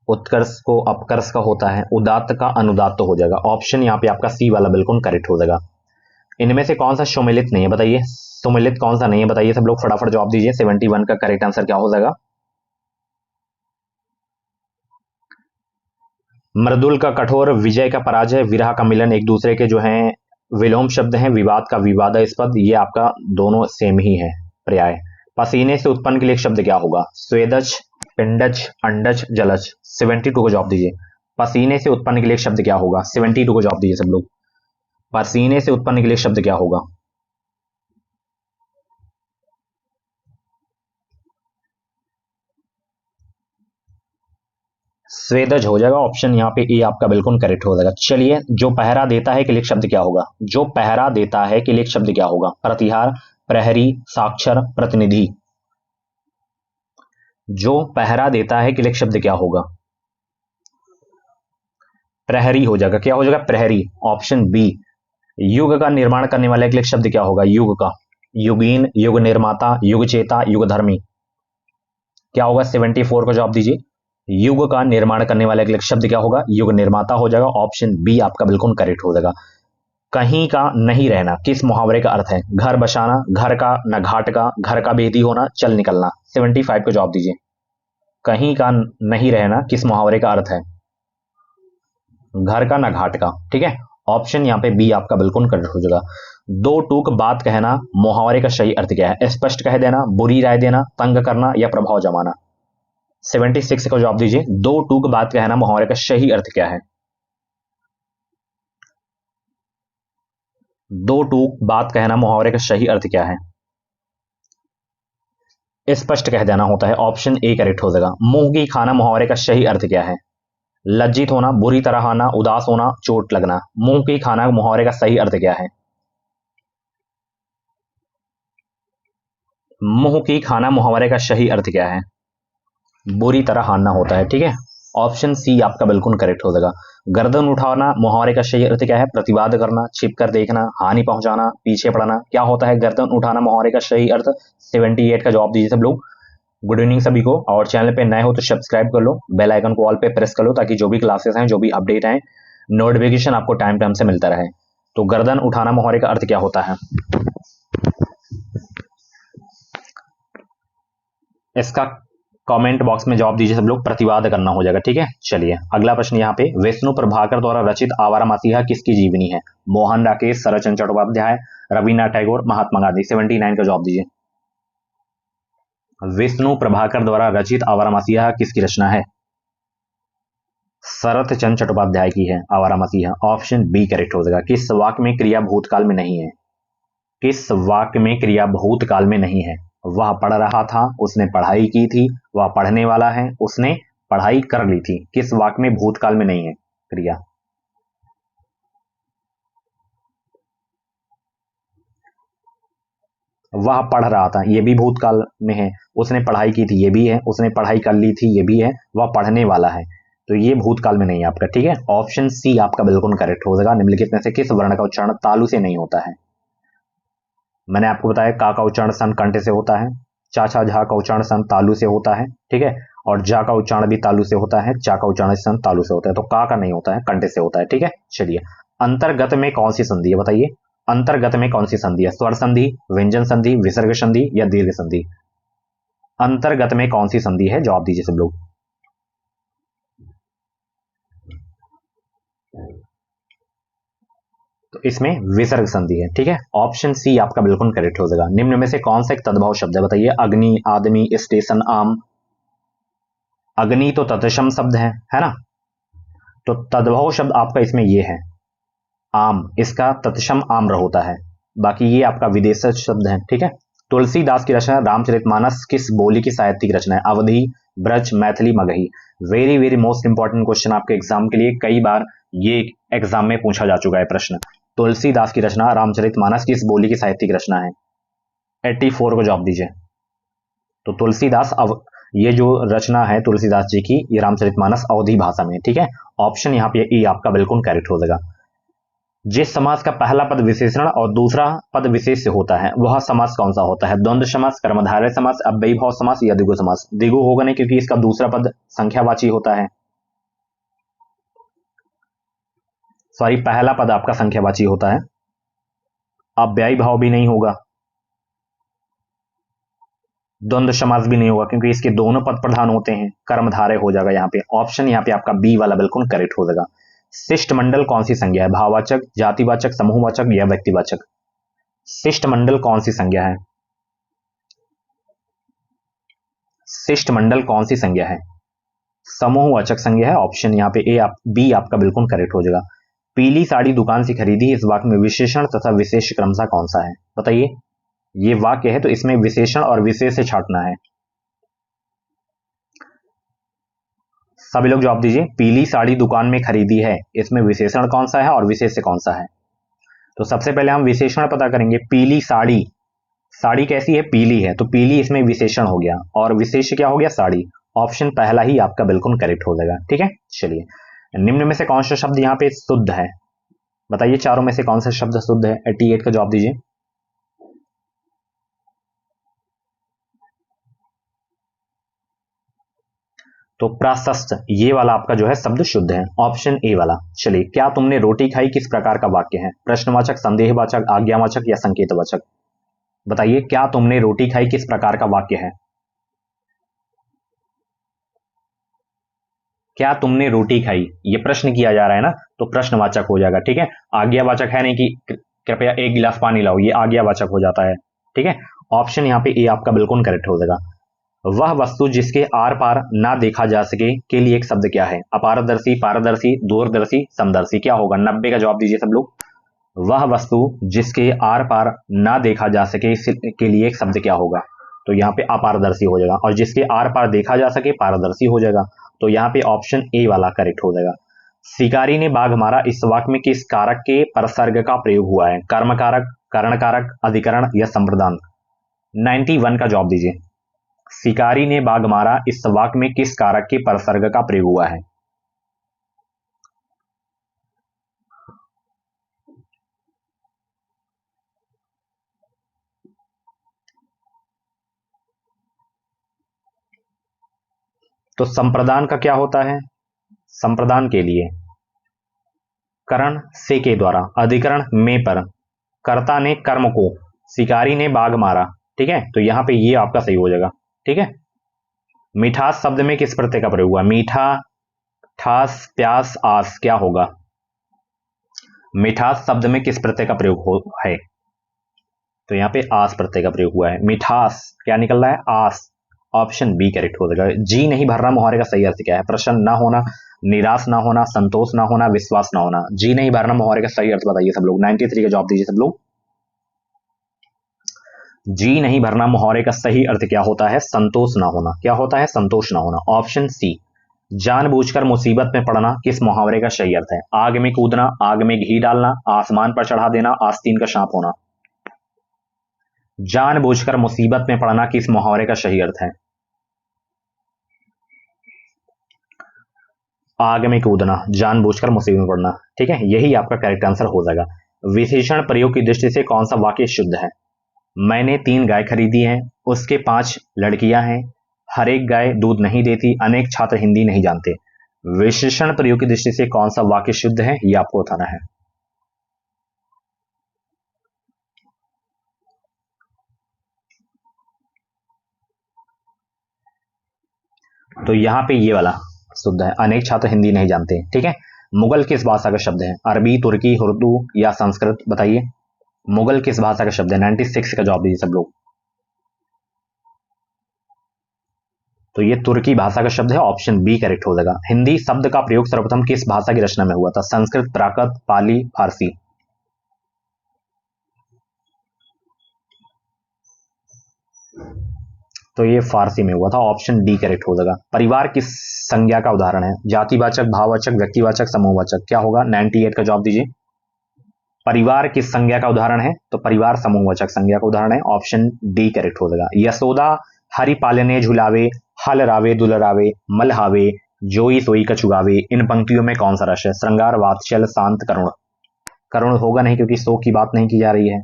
उत्कर्ष को अपकर्ष का होता है, उदात्त का अनुदात तो हो जाएगा, ऑप्शन यहाँ पे आपका सी वाला बिल्कुल करेक्ट हो जाएगा। इनमें से कौन सा सुमेलित नहीं है बताइए? सुमेलित कौन सा नहीं है बताइए सब लोग, फटाफट जवाब दीजिए। 71 का करेक्ट आंसर क्या हो जाएगा? मृदुल का कठोर, विजय का पराजय, विरह का मिलन, एक दूसरे के जो हैं विलोम शब्द हैं। विवाद का विवादास्पद, ये आपका दोनों सेम ही है पर्याय। पसीने से उत्पन्न के लिए शब्द क्या होगा? स्वेदज, पिंडज, अंडज, जलज। 72 को जवाब दीजिए। पसीने से उत्पन्न के लिए शब्द क्या होगा? 72 को जवाब दीजिए सब लोग। पसीने से उत्पन्न के लिए शब्द क्या होगा? स्वेदज हो जाएगा, ऑप्शन यहाँ पे ए आपका बिल्कुल करेक्ट हो जाएगा। चलिए, जो पहरा देता है के लिए शब्द क्या होगा? जो पहरा देता है के लिए शब्द क्या होगा? प्रतिहार, प्रहरी, साक्षर, प्रतिनिधि। जो पहरा देता है के लिए शब्द क्या होगा? प्रहरी हो जाएगा, क्या हो जाएगा? प्रहरी, ऑप्शन बी। युग का निर्माण करने वाले के लिए शब्द क्या होगा? युग का, युगीन, युग निर्माता, युग चेता, युग धर्मी, क्या होगा? 74 का जवाब दीजिए। युग का निर्माण करने वाले के लिए शब्द क्या होगा? युग निर्माता हो जाएगा, ऑप्शन बी आपका बिल्कुल करेक्ट हो जाएगा। कहीं का नहीं रहना किस मुहावरे का अर्थ है? घर बसाना, घर का, न घाट का, घर का बेदी होना, चल निकलना। 75 का जवाब दीजिए। कहीं का नहीं रहना किस मुहावरे का अर्थ है? घर का, न घाट का, ठीक है। ऑप्शन यहाँ पे बी आपका बिल्कुल करेक्ट हो जाएगा। दो टूक बात कहना, मुहावरे का सही अर्थ क्या है? स्पष्ट कह देना, बुरी राय देना, तंग करना, या प्रभाव जमाना। 76 का जवाब दीजिए। दो टूक बात कहना मुहावरे का सही अर्थ क्या है? दो टूक बात कहना मुहावरे का सही अर्थ क्या है? स्पष्ट कह देना होता है, ऑप्शन ए करेक्ट हो जाएगा। मुंह की खाना मुहावरे का सही अर्थ क्या है? लज्जित होना, बुरी तरह आना, उदास होना, चोट लगना। मुंह की खाना मुहावरे का सही अर्थ क्या है? मुंह की खाना मुहावरे का सही अर्थ क्या है? बुरी तरह हारना होता है, ठीक है। ऑप्शन सी आपका बिल्कुल करेक्ट हो जाएगा। गर्दन उठाना मुहावरे का सही अर्थ क्या है? प्रतिवाद करना, छिप कर देखना, हानि पहुंचाना, पीछे पड़ना, क्या होता है गर्दन उठाना मुहावरे का सही अर्थ? 78 का जवाब दीजिए सब लोग। गुड इवनिंग सभी को, और चैनल पे नए हो तो सब्सक्राइब कर लो, बेल आइकन को ऑल पे प्रेस कर लो, ताकि जो भी क्लासेस हैं, जो भी अपडेट हैं, नोटिफिकेशन आपको टाइम टाइम से मिलता रहे। तो गर्दन उठाना मुहावरे का अर्थ क्या होता है? इसका कमेंट बॉक्स में जवाब दीजिए सब लोग। प्रतिवाद करना हो जाएगा, ठीक है। चलिए, अगला प्रश्न यहाँ पे, विष्णु प्रभाकर द्वारा रचित आवारा मसीहा किसकी जीवनी है? मोहन राकेश, शरतचंद्र चट्टोपाध्याय, रविन्द्रनाथ टैगोर, महात्मा गांधी। 79 का जवाब दीजिए। विष्णु प्रभाकर द्वारा रचित आवारा मसीहा किसकी रचना है? शरतचंद्र चट्टोपाध्याय की है आवारा मसीहा, ऑप्शन बी करेक्ट हो जाएगा। किस वाक्य में क्रिया भूतकाल में नहीं है? किस वाक्य में क्रिया भूतकाल में नहीं है? वह पढ़ रहा था, उसने पढ़ाई की थी, वह पढ़ने वाला है, उसने पढ़ाई कर ली थी। किस वाक्य में भूतकाल में नहीं है क्रिया? वह पढ़ रहा था, ये भी भूतकाल में है। उसने पढ़ाई की थी, ये भी है। उसने पढ़ाई कर ली थी, ये भी है। वह पढ़ने वाला है, तो ये भूतकाल में नहीं है आपका। ठीक है, ऑप्शन सी आपका बिल्कुल करेक्ट हो जाएगा। निम्नलिखित में से किस वर्ण का उच्चारण तालु से नहीं होता है? मैंने आपको बताया का उच्चारण सन कंठ से होता है, चा छा झा का उच्चारण सन तालु से होता है। ठीक है, और जा का उच्चारण भी तालु से होता है, चा का उच्चारण सन तालु से होता है। तो का नहीं होता है, कंठ से होता है। ठीक है, चलिए अंतर्गत में कौन सी संधि है बताइए? अंतर्गत में कौन सी संधि है? स्वर संधि, व्यंजन संधि, विसर्ग संधि या दीर्घ संधि? अंतर्गत में कौन सी संधि है? जवाब दीजिए सब लोग। तो इसमें विसर्ग संधि है। ठीक है, ऑप्शन सी आपका बिल्कुल करेक्ट हो जाएगा। निम्न में से कौन सा एक तद्भव शब्द है बताइए? अग्नि, आदमी, स्टेशन, आम। अग्नि तो तत्सम शब्द है ना? तो तद्भव शब्द आपका इसमें ये है आम, इसका तत्सम आम्र होता है। बाकी ये आपका विदेशज शब्द है। ठीक है, तुलसीदास की रचना रामचरितमानस किस बोली की साहित्यिक रचना है? Awadhi, Braj, Maithili, Magahi. Very very most important question आपके एग्जाम के लिए, कई बार ये एग्जाम में पूछा जा चुका है प्रश्न। तुलसीदास की रचना रामचरितमानस किस बोली की साहित्यिक रचना है? 84 को जवाब दीजिए। तो तुलसीदास ये जो रचना है तुलसीदास जी की, ये रामचरितमानस अवधी भाषा में। ठीक है, ऑप्शन यहाँ पे ई आपका बिल्कुल करेक्ट हो जाएगा। जिस समास का पहला पद विशेषण और दूसरा पद विशेष से होता है वह समास कौन सा होता है? द्वंद्व समास, कर्मधारय समास, अव्ययी भाव समास या द्विगु समास? द्विगु होगा नहीं क्योंकि इसका दूसरा पद संख्यावाची होता है। सॉरी, पहला पद आपका संख्यावाची होता है। अव्ययी भाव भी नहीं होगा, द्वंद्व समास भी नहीं होगा क्योंकि इसके दोनों पद प्रधान होते हैं। कर्मधारय हो जाएगा यहाँ पे। ऑप्शन यहाँ पे आपका बी वाला बिल्कुल करेक्ट हो जाएगा। शिष्टमंडल कौन सी संज्ञा है? भाववाचक, जातिवाचक, समूहवाचक या व्यक्तिवाचक? शिष्टमंडल कौन सी संज्ञा है? शिष्टमंडल कौन सी संज्ञा है? समूहवाचक संज्ञा है। ऑप्शन यहाँ पे ए बी आपका बिल्कुल करेक्ट हो जाएगा। पीली साड़ी दुकान से खरीदी, इस वाक्य में विशेषण तथा विशेष क्रमशः कौन सा है बताइए? ये वाक्य है तो इसमें विशेषण और विशेष से छांटना है। सभी लोग जवाब दीजिए। पीली साड़ी दुकान में खरीदी है, इसमें विशेषण कौन सा है और विशेष से कौन सा है? तो सबसे पहले हम विशेषण पता करेंगे। पीली साड़ी, साड़ी कैसी है? पीली है, तो पीली इसमें विशेषण हो गया और विशेष क्या हो गया? साड़ी। ऑप्शन पहला ही आपका बिल्कुल करेक्ट हो जाएगा। ठीक है, चलिए निम्न में से कौन सा शब्द यहाँ पे शुद्ध है बताइए? चारों में से कौन सा शब्द शुद्ध है? 88 का जवाब दीजिए। तो प्राशस्त, ये वाला आपका जो है शब्द शुद्ध है, ऑप्शन ए वाला। चलिए, क्या तुमने रोटी खाई किस प्रकार का वाक्य है? प्रश्नवाचक, संदेहवाचक, आज्ञावाचक या संकेतवाचक? बताइए, क्या तुमने रोटी खाई किस प्रकार का वाक्य है? क्या तुमने रोटी खाई, ये प्रश्न किया जा रहा है ना, तो प्रश्नवाचक हो जाएगा। ठीक है, आज्ञावाचक है नहीं कि कृपया एक गिलास पानी लाओ, ये आज्ञावाचक हो जाता है। ठीक है, ऑप्शन यहाँ पे ए आपका बिल्कुल करेक्ट हो जाएगा। वह वस्तु जिसके आर पार ना देखा जा सके के लिए एक शब्द क्या है? अपारदर्शी, पारदर्शी, दूरदर्शी, समदर्शी? क्या होगा? 90 का जवाब दीजिए सब लोग। वह वस्तु जिसके आर पार ना देखा जा सके के लिए एक शब्द क्या होगा? तो यहाँ पे अपारदर्शी हो जाएगा, और जिसके आर पार देखा जा सके पारदर्शी हो जाएगा। तो यहाँ पे ऑप्शन ए वाला करेक्ट हो जाएगा। शिकारी ने बाघ मारा, इस वाक्य में किस कारक के परसर्ग का प्रयोग हुआ है? कर्म कारक, करण कारक, अधिकरण या संप्रदान? 91 का जवाब दीजिए। शिकारी ने बाघ मारा, इस वाक्य में किस कारक के परसर्ग का प्रयोग हुआ है? तो संप्रदान का क्या होता है? संप्रदान के लिए करण से के द्वारा, अधिकरण में पर, कर्ता ने कर्म को, शिकारी ने बाघ मारा। ठीक है, तो यहां पे ये आपका सही हो जाएगा। ठीक है, मिठास शब्द में किस प्रत्यय का प्रयोग हुआ? मीठा, ठास, प्यास, आस? क्या होगा? मिठास शब्द में किस प्रत्यय का प्रयोग हो है? तो यहाँ पे आस प्रत्यय का प्रयोग हुआ है। मिठास क्या निकल रहा है? आस। ऑप्शन बी करेक्ट हो जाएगा। जी नहीं भरना मुहावरे का सही अर्थ क्या है? प्रसन्न ना होना, निराश ना होना, संतोष ना होना, विश्वास ना होना? जी नहीं भरना मुहावरे का सही अर्थ बताइए सब लोग। 93 का जवाब दीजिए सब लोग। जी नहीं भरना मुहावरे का सही अर्थ क्या होता है? संतोष ना होना। क्या होता है? संतोष ना होना। Option C. जानबूझकर मुसीबत में पड़ना किस मुहावरे का सही अर्थ है? आग में कूदना, आग में घी डालना, आसमान पर चढ़ा देना, आस्तीन का सांप होना। जानबूझकर मुसीबत में पड़ना किस मुहावरे का सही अर्थ है? आग में कूदना, जानबूझकर मुसीबत में पड़ना। ठीक है, यही आपका करेक्ट आंसर हो जाएगा। विशेषण प्रयोग की दृष्टि से कौन सा वाक्य शुद्ध है? मैंने 3 गाय खरीदी हैं, उसके 5 लड़कियां हैं, हर एक गाय दूध नहीं देती, अनेक छात्र हिंदी नहीं जानते। विशेषण प्रयोग की दृष्टि से कौन सा वाक्य शुद्ध है, ये आपको बताना है। तो यहां पे ये वाला शुद्ध है, अनेक छात्र हिंदी नहीं जानते। ठीक है, मुगल किस भाषा का शब्द है? अरबी, तुर्की, उर्दू या संस्कृत? बताइए, मुगल किस भाषा का शब्द है? 96 का जवाब दीजिए सब लोग। तो ये तुर्की भाषा का शब्द है, ऑप्शन बी करेक्ट हो जाएगा। हिंदी शब्द का प्रयोग सर्वप्रथम किस भाषा की रचना में हुआ था? संस्कृत, प्राकृत, पाली, फारसी? तो ये फारसी में हुआ था, ऑप्शन डी करेक्ट हो जाएगा। परिवार किस संज्ञा का उदाहरण है? जातिवाचक, भाववाचक, व्यक्तिवाचक, समूहवाचक? क्या होगा? 98 का जवाब दीजिए। परिवार किस संज्ञा का उदाहरण है? तो परिवार समूहवाचक संज्ञा का उदाहरण है, ऑप्शन डी करेक्ट हो जाएगा। यशोदा हरि पालने झुलावे, हल रावे दुलरावे, मलहावे, जोई सोई कछुगावे, इन पंक्तियों में कौन सा रस है? श्रृंगार, वात्सल, शांत, करुण? करुण होगा नहीं, क्योंकि शोक की बात नहीं की जा रही है।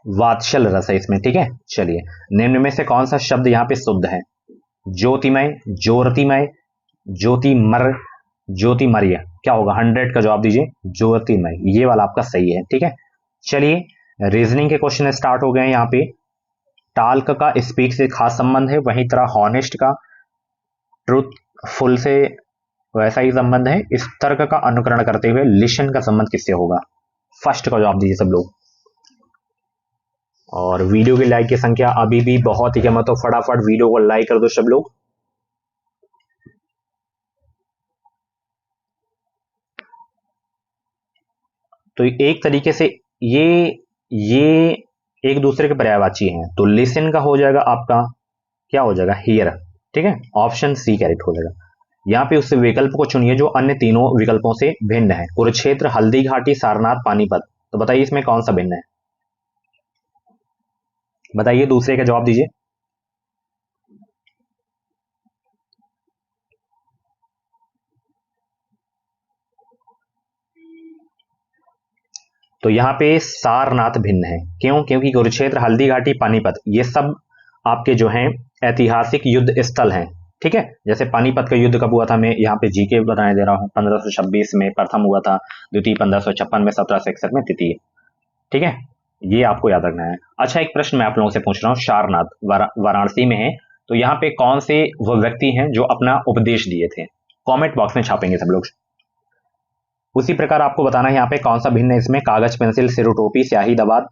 वात्सल रस है इसमें। ठीक है, चलिए, निम्न में से कौन सा शब्द यहाँ पे शुद्ध है? ज्योतिमय, ज्योतिमय, ज्योतिमर, ज्योतिमर्य? क्या होगा? 100 का जवाब दीजिए। ज्योतिमय, ये वाला आपका सही है। ठीक है, चलिए, रीजनिंग के क्वेश्चन स्टार्ट हो गए हैं। यहाँ पे टाल्क का स्पीक से खास संबंध है, वहीं तरह हॉनेस्ट का ट्रूथफुल से वैसा ही संबंध है। इस तर्क का अनुकरण करते हुए लिशन का संबंध किससे होगा? फर्स्ट का जवाब दीजिए सब लोग। और वीडियो की लाइक की संख्या अभी भी बहुत ही कम है, तो फटाफट वीडियो को लाइक कर दो सब लोग। तो एक तरीके से ये एक दूसरे के पर्यायवाची हैं, तो लिसन का हो जाएगा आपका, क्या हो जाएगा? हियर। ठीक है, ऑप्शन सी करेक्ट हो जाएगा। यहाँ पे उस विकल्प को चुनिए जो अन्य तीनों विकल्पों से भिन्न है। कुरुक्षेत्र, हल्दी घाटी, सारनाथ, पानीपत? तो बताइए इसमें कौन सा भिन्न है? बताइए, दूसरे का जवाब दीजिए। तो यहाँ पे सारनाथ भिन्न है। क्यों? क्योंकि कुरुक्षेत्र, हल्दी घाटी, पानीपत ये सब आपके जो हैं ऐतिहासिक युद्ध स्थल हैं। ठीक है, जैसे पानीपत का युद्ध कब हुआ था, मैं यहाँ पे जीके बताने दे रहा हूँ। 1526 में प्रथम हुआ था, द्वितीय 1556 में, 1761 में तृतीय। ठीक है, ये आपको याद रखना है। अच्छा, एक प्रश्न मैं आप लोगों से पूछ रहा हूँ। सारनाथ वाराणसी में है, तो यहाँ पे कौन से वो व्यक्ति हैं जो अपना उपदेश दिए थे? कॉमेंट बॉक्स में छापेंगे सब लोग। उसी प्रकार आपको बताना है यहाँ पे कौन सा भिन्न है इसमें। कागज, पेंसिल, सिरोटोपी, स्याही, दवात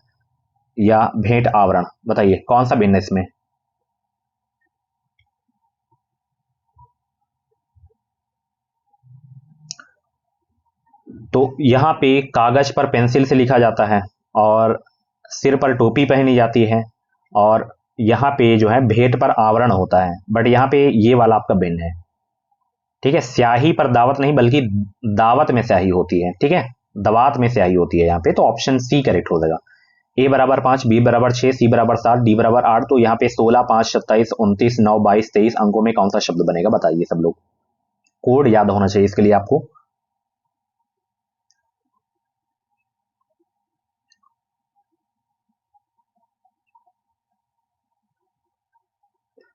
या भेंट आवरण? बताइए कौन सा भिन्न है इसमें। तो यहाँ पे कागज पर पेंसिल से लिखा जाता है, और सिर पर टोपी पहनी जाती है, और यहाँ पे जो है भेंट पर आवरण होता है। बट यहाँ पे ये वाला आपका भिन्न है। ठीक है, स्याही पर दावत नहीं, बल्कि दावत में स्याही होती है। ठीक है, दवात में स्याही होती है यहाँ पे। तो ऑप्शन सी करेक्ट हो जाएगा। ए बराबर 5, बी बराबर 6, सी बराबर 7, डी बराबर 8। तो यहाँ पे 16, 5, 27, 29, 9, 22, 23 अंकों में कौन सा शब्द बनेगा? बताइए सब लोग। कोड याद होना चाहिए इसके लिए आपको।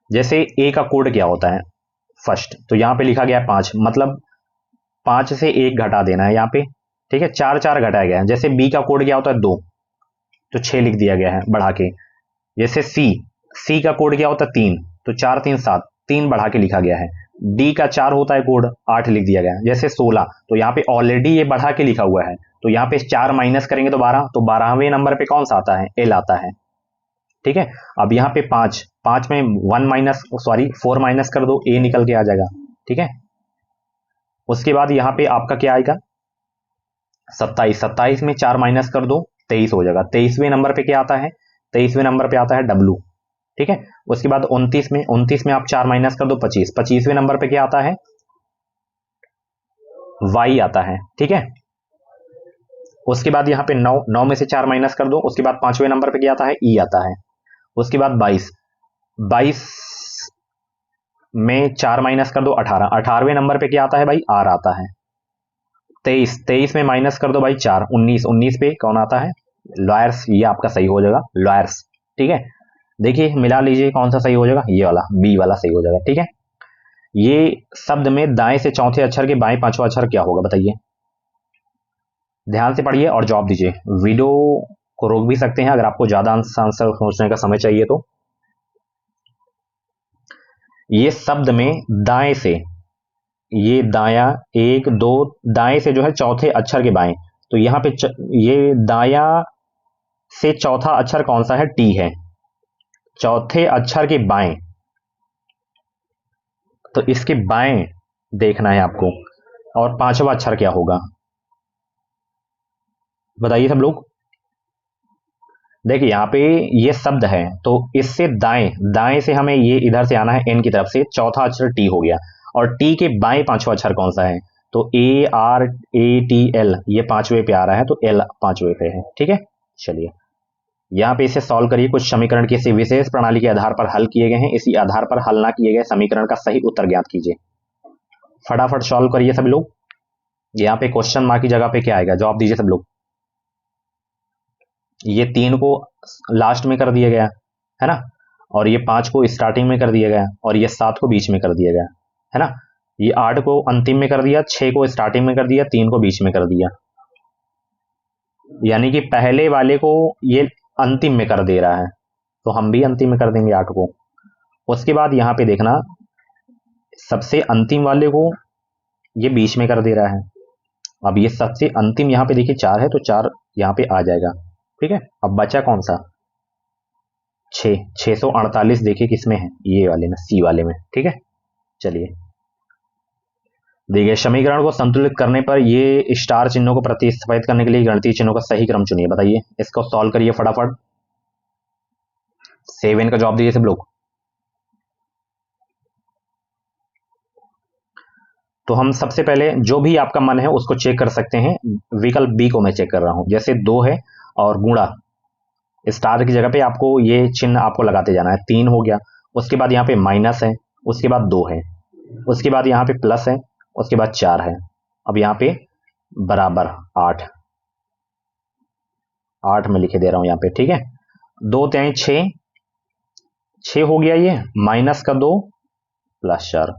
जैसे ए का कोड क्या होता है? फर्स्ट, तो यहाँ पे लिखा गया है 5, मतलब 5 से 1 घटा देना है यहाँ पे। ठीक है, 4 4 घटाया गया है। जैसे बी का कोड क्या होता है? 2, तो 6 लिख दिया गया है बढ़ा के। जैसे सी का कोड क्या होता है? 3, तो 4 3 7, 3 बढ़ा के लिखा गया है। डी का 4 होता है कोड, 8 लिख दिया गया है। जैसे 16, तो यहाँ पे ऑलरेडी ये बढ़ा के लिखा हुआ है, तो यहाँ पे 4 माइनस करेंगे तो 12, तो 12वें नंबर पे कौन सा आता है? एल आता है। ठीक है, अब यहाँ पे 5 में 4 माइनस कर दो, ए निकल के आ जाएगा। ठीक है, उसके बाद यहाँ पे आपका क्या आएगा? 27 में 4 माइनस कर दो, 23 हो जाएगा। 23वें नंबर पे क्या आता है? 23वें नंबर पे आता है W, ठीक है। उसके बाद 29 में आप 4 माइनस कर दो 25। 25वें नंबर पे क्या आता है? Y आता है, ठीक है। उसके बाद यहाँ पे 9 में से 4 माइनस कर दो। उसके बाद 5वें नंबर पे क्या आता है? E आता है। उसके बाद 22 में 4 माइनस कर दो 18। 18वें नंबर पे क्या आता है भाई? R आता है। 23 में माइनस कर दो भाई 4। 19 पे कौन आता है? लॉयर्स। ये आपका सही हो जाएगा, लॉयर्स, ठीक है। देखिए मिला लीजिए कौन सा सही हो जाएगा, ये वाला बी वाला सही हो जाएगा, ठीक है। ये शब्द में दाएं से चौथे अक्षर के बाएं पांचवा अक्षर क्या होगा बताइए। ध्यान से पढ़िए और जवाब दीजिए। वीडियो को रोक भी सकते हैं अगर आपको ज्यादा आंसर सोचने का समय चाहिए तो। ये शब्द में दाएं से, ये दाया 1 2 दाएं से जो है चौथे अक्षर के बाएं, तो यहाँ पे ये दाया से चौथा अक्षर कौन सा है? टी है। चौथे अक्षर के बाएं, तो इसके बाएं देखना है आपको। और पांचवा अक्षर क्या होगा बताइए सब लोग। देखिए यहाँ पे ये शब्द है, तो इससे दाएं, दाएं से हमें ये इधर से आना है एन की तरफ से। चौथा अक्षर टी हो गया, और टी के बाएं पांचवा अक्षर कौन सा है? तो ARATL, ये पांचवे पे आ रहा है, तो एल पांचवे पे है, ठीक है। चलिए यहाँ पे इसे सॉल्व करिए। कुछ समीकरण किसी विशेष प्रणाली के आधार पर हल किए गए हैं, इसी आधार पर हल ना किए गए समीकरण का सही उत्तर ज्ञात कीजिए। फटाफट सॉल्व करिए सब लोग। यहाँ पे क्वेश्चन मार्क की जगह पे क्या आएगा? जवाब दीजिए सब लोग। ये 3 को लास्ट में कर दिया गया है ना, और ये 5 को स्टार्टिंग में कर दिया गया, और ये 7 को बीच में कर दिया गया है ना। ये 8 को अंतिम में कर दिया, 6 को स्टार्टिंग में कर दिया, 3 को बीच में कर दिया। यानी कि पहले वाले को ये अंतिम में कर दे रहा है, तो हम भी अंतिम में कर देंगे 8 को। उसके बाद यहाँ पे देखना, सबसे अंतिम वाले को ये बीच में कर दे रहा है। अब ये सबसे अंतिम यहाँ पे देखिए 4 है, तो 4 यहाँ पे आ जाएगा, ठीक है। अब बचा कौन सा? 648 देखिए किसमें है? ये वाले में, सी वाले में, ठीक है। चलिए देखिए, समीकरण को संतुलित करने पर ये स्टार चिन्हों को प्रतिस्थापित करने के लिए गणितीय चिन्हों का सही क्रम चुनिए। बताइए, इसको सॉल्व करिए फटाफट। 7 का जवाब दीजिए सब लोग। तो हम सबसे पहले जो भी आपका मन है उसको चेक कर सकते हैं। विकल्प बी को मैं चेक कर रहा हूं। जैसे 2 है और गुणा, स्टार की जगह पे आपको ये चिन्ह आपको लगाते जाना है। 3 हो गया, उसके बाद यहाँ पे माइनस है, उसके बाद 2 है, उसके बाद यहाँ पे प्लस है, उसके बाद 4 है। अब यहाँ पे बराबर 8 में लिखे दे रहा हूं यहाँ पे, ठीक है। 2 3 6 हो गया, ये माइनस का 2 प्लस 4।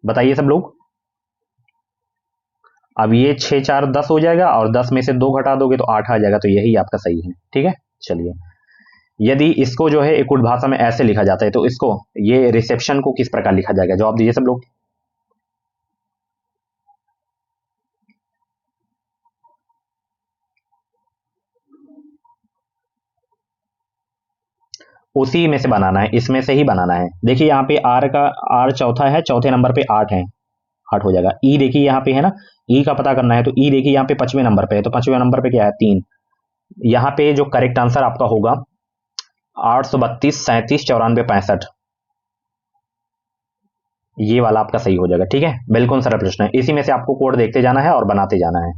बताइए सब लोग। अब ये 6 4 10 हो जाएगा, और 10 में से 2 घटा दोगे तो 8 आ जाएगा, तो यही आपका सही है, ठीक है। चलिए, यदि इसको जो है एक उर्दू भाषा में ऐसे लिखा जाता है, तो इसको, ये रिसेप्शन को किस प्रकार लिखा जाएगा? जवाब दीजिए सब लोग। उसी में से बनाना है, इसमें से ही बनाना है। देखिए यहाँ पे आर चौथा है, चौथे नंबर पे 8 है, 8 हो जाएगा। ई देखिए यहाँ पे है ना, ई का पता करना है, तो ई देखिए यहाँ पे 5वें नंबर पे है, तो 5वें नंबर पे क्या है? 3। यहाँ पे जो करेक्ट आंसर आपका होगा 832 37 94 65, ये वाला आपका सही हो जाएगा, ठीक है। बिल्कुल सरल प्रश्न है। इसी में से आपको कोड देखते जाना है और बनाते जाना है।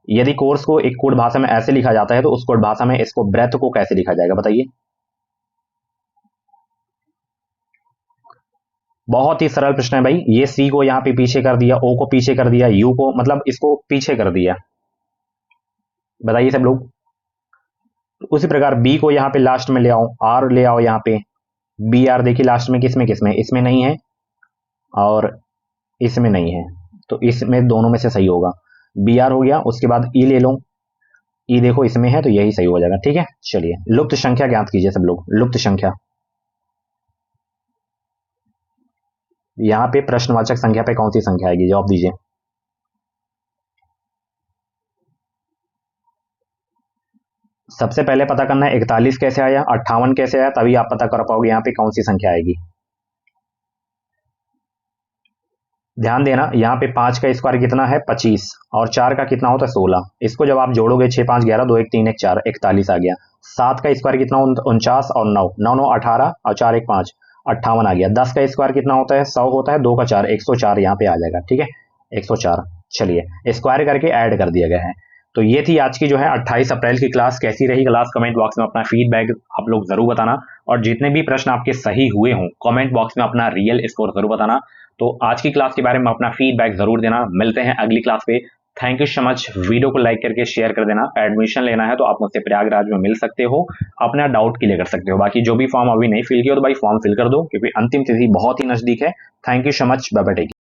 यदि कोर्स को एक कोड भाषा में ऐसे लिखा जाता है, तो उस कोड भाषा में इसको ब्रेथ को कैसे लिखा जाएगा बताइए। बहुत ही सरल प्रश्न है भाई। ये सी को यहाँ पे पीछे कर दिया, ओ को पीछे कर दिया, यू को, मतलब इसको पीछे कर दिया। बताइए सब लोग। उसी प्रकार बी को यहाँ पे लास्ट में ले आओ, आर ले आओ यहाँ पे। बी आर देखिए लास्ट में किसमें किसमें, इसमें नहीं है और इसमें नहीं है, तो इसमें दोनों में से सही होगा। बी आर हो गया, उसके बाद ई ले लो, ई देखो इसमें है, तो यही सही हो जाएगा, ठीक है। चलिए, लुप्त संख्या ज्ञात कीजिए सब लोग। लुप्त संख्या, यहाँ पे प्रश्नवाचक संख्या पे कौन सी संख्या आएगी? जवाब दीजिए। सबसे पहले पता करना है 41 कैसे आया, 58 कैसे आया, तभी आप पता कर पाओगे यहाँ पे कौन सी संख्या आएगी। ध्यान देना, यहाँ पे 5 का स्क्वायर कितना है 25 और 4 का कितना होता है 16। इसको जब आप जोड़ोगे 6 5 11 2 1 3 1 4 41 आ गया। 7 का स्क्वायर कितना 49 और 9 9 9 18 और 4 1 5 58 आ गया। 10 का स्क्वायर कितना होता है 100 होता है, 2 का 4 104 यहाँ पे आ जाएगा। ठीक है 104। चलिए स्क्वायर करके ऐड कर दिया गया है। तो ये थी आज की जो है 28 अप्रैल की क्लास। कैसी रही क्लास कमेंट बॉक्स में अपना फीडबैक आप लोग जरूर बताना, और जितने भी प्रश्न आपके सही हुए हों कमेंट बॉक्स में अपना रियल स्कोर जरूर बताना। तो आज की क्लास के बारे में अपना फीडबैक जरूर देना। मिलते हैं अगली क्लास पे। Thank you so much. Video को लाइक करके शेयर कर देना। एडमिशन लेना है तो आप मुझसे प्रयागराज में मिल सकते हो, अपना डाउट क्लियर कर सकते हो। बाकी जो भी फॉर्म अभी नहीं फिल किया तो भाई फॉर्म फिल कर दो, क्योंकि अंतिम तिथि बहुत ही नजदीक है। Thank you so much. Bye bye.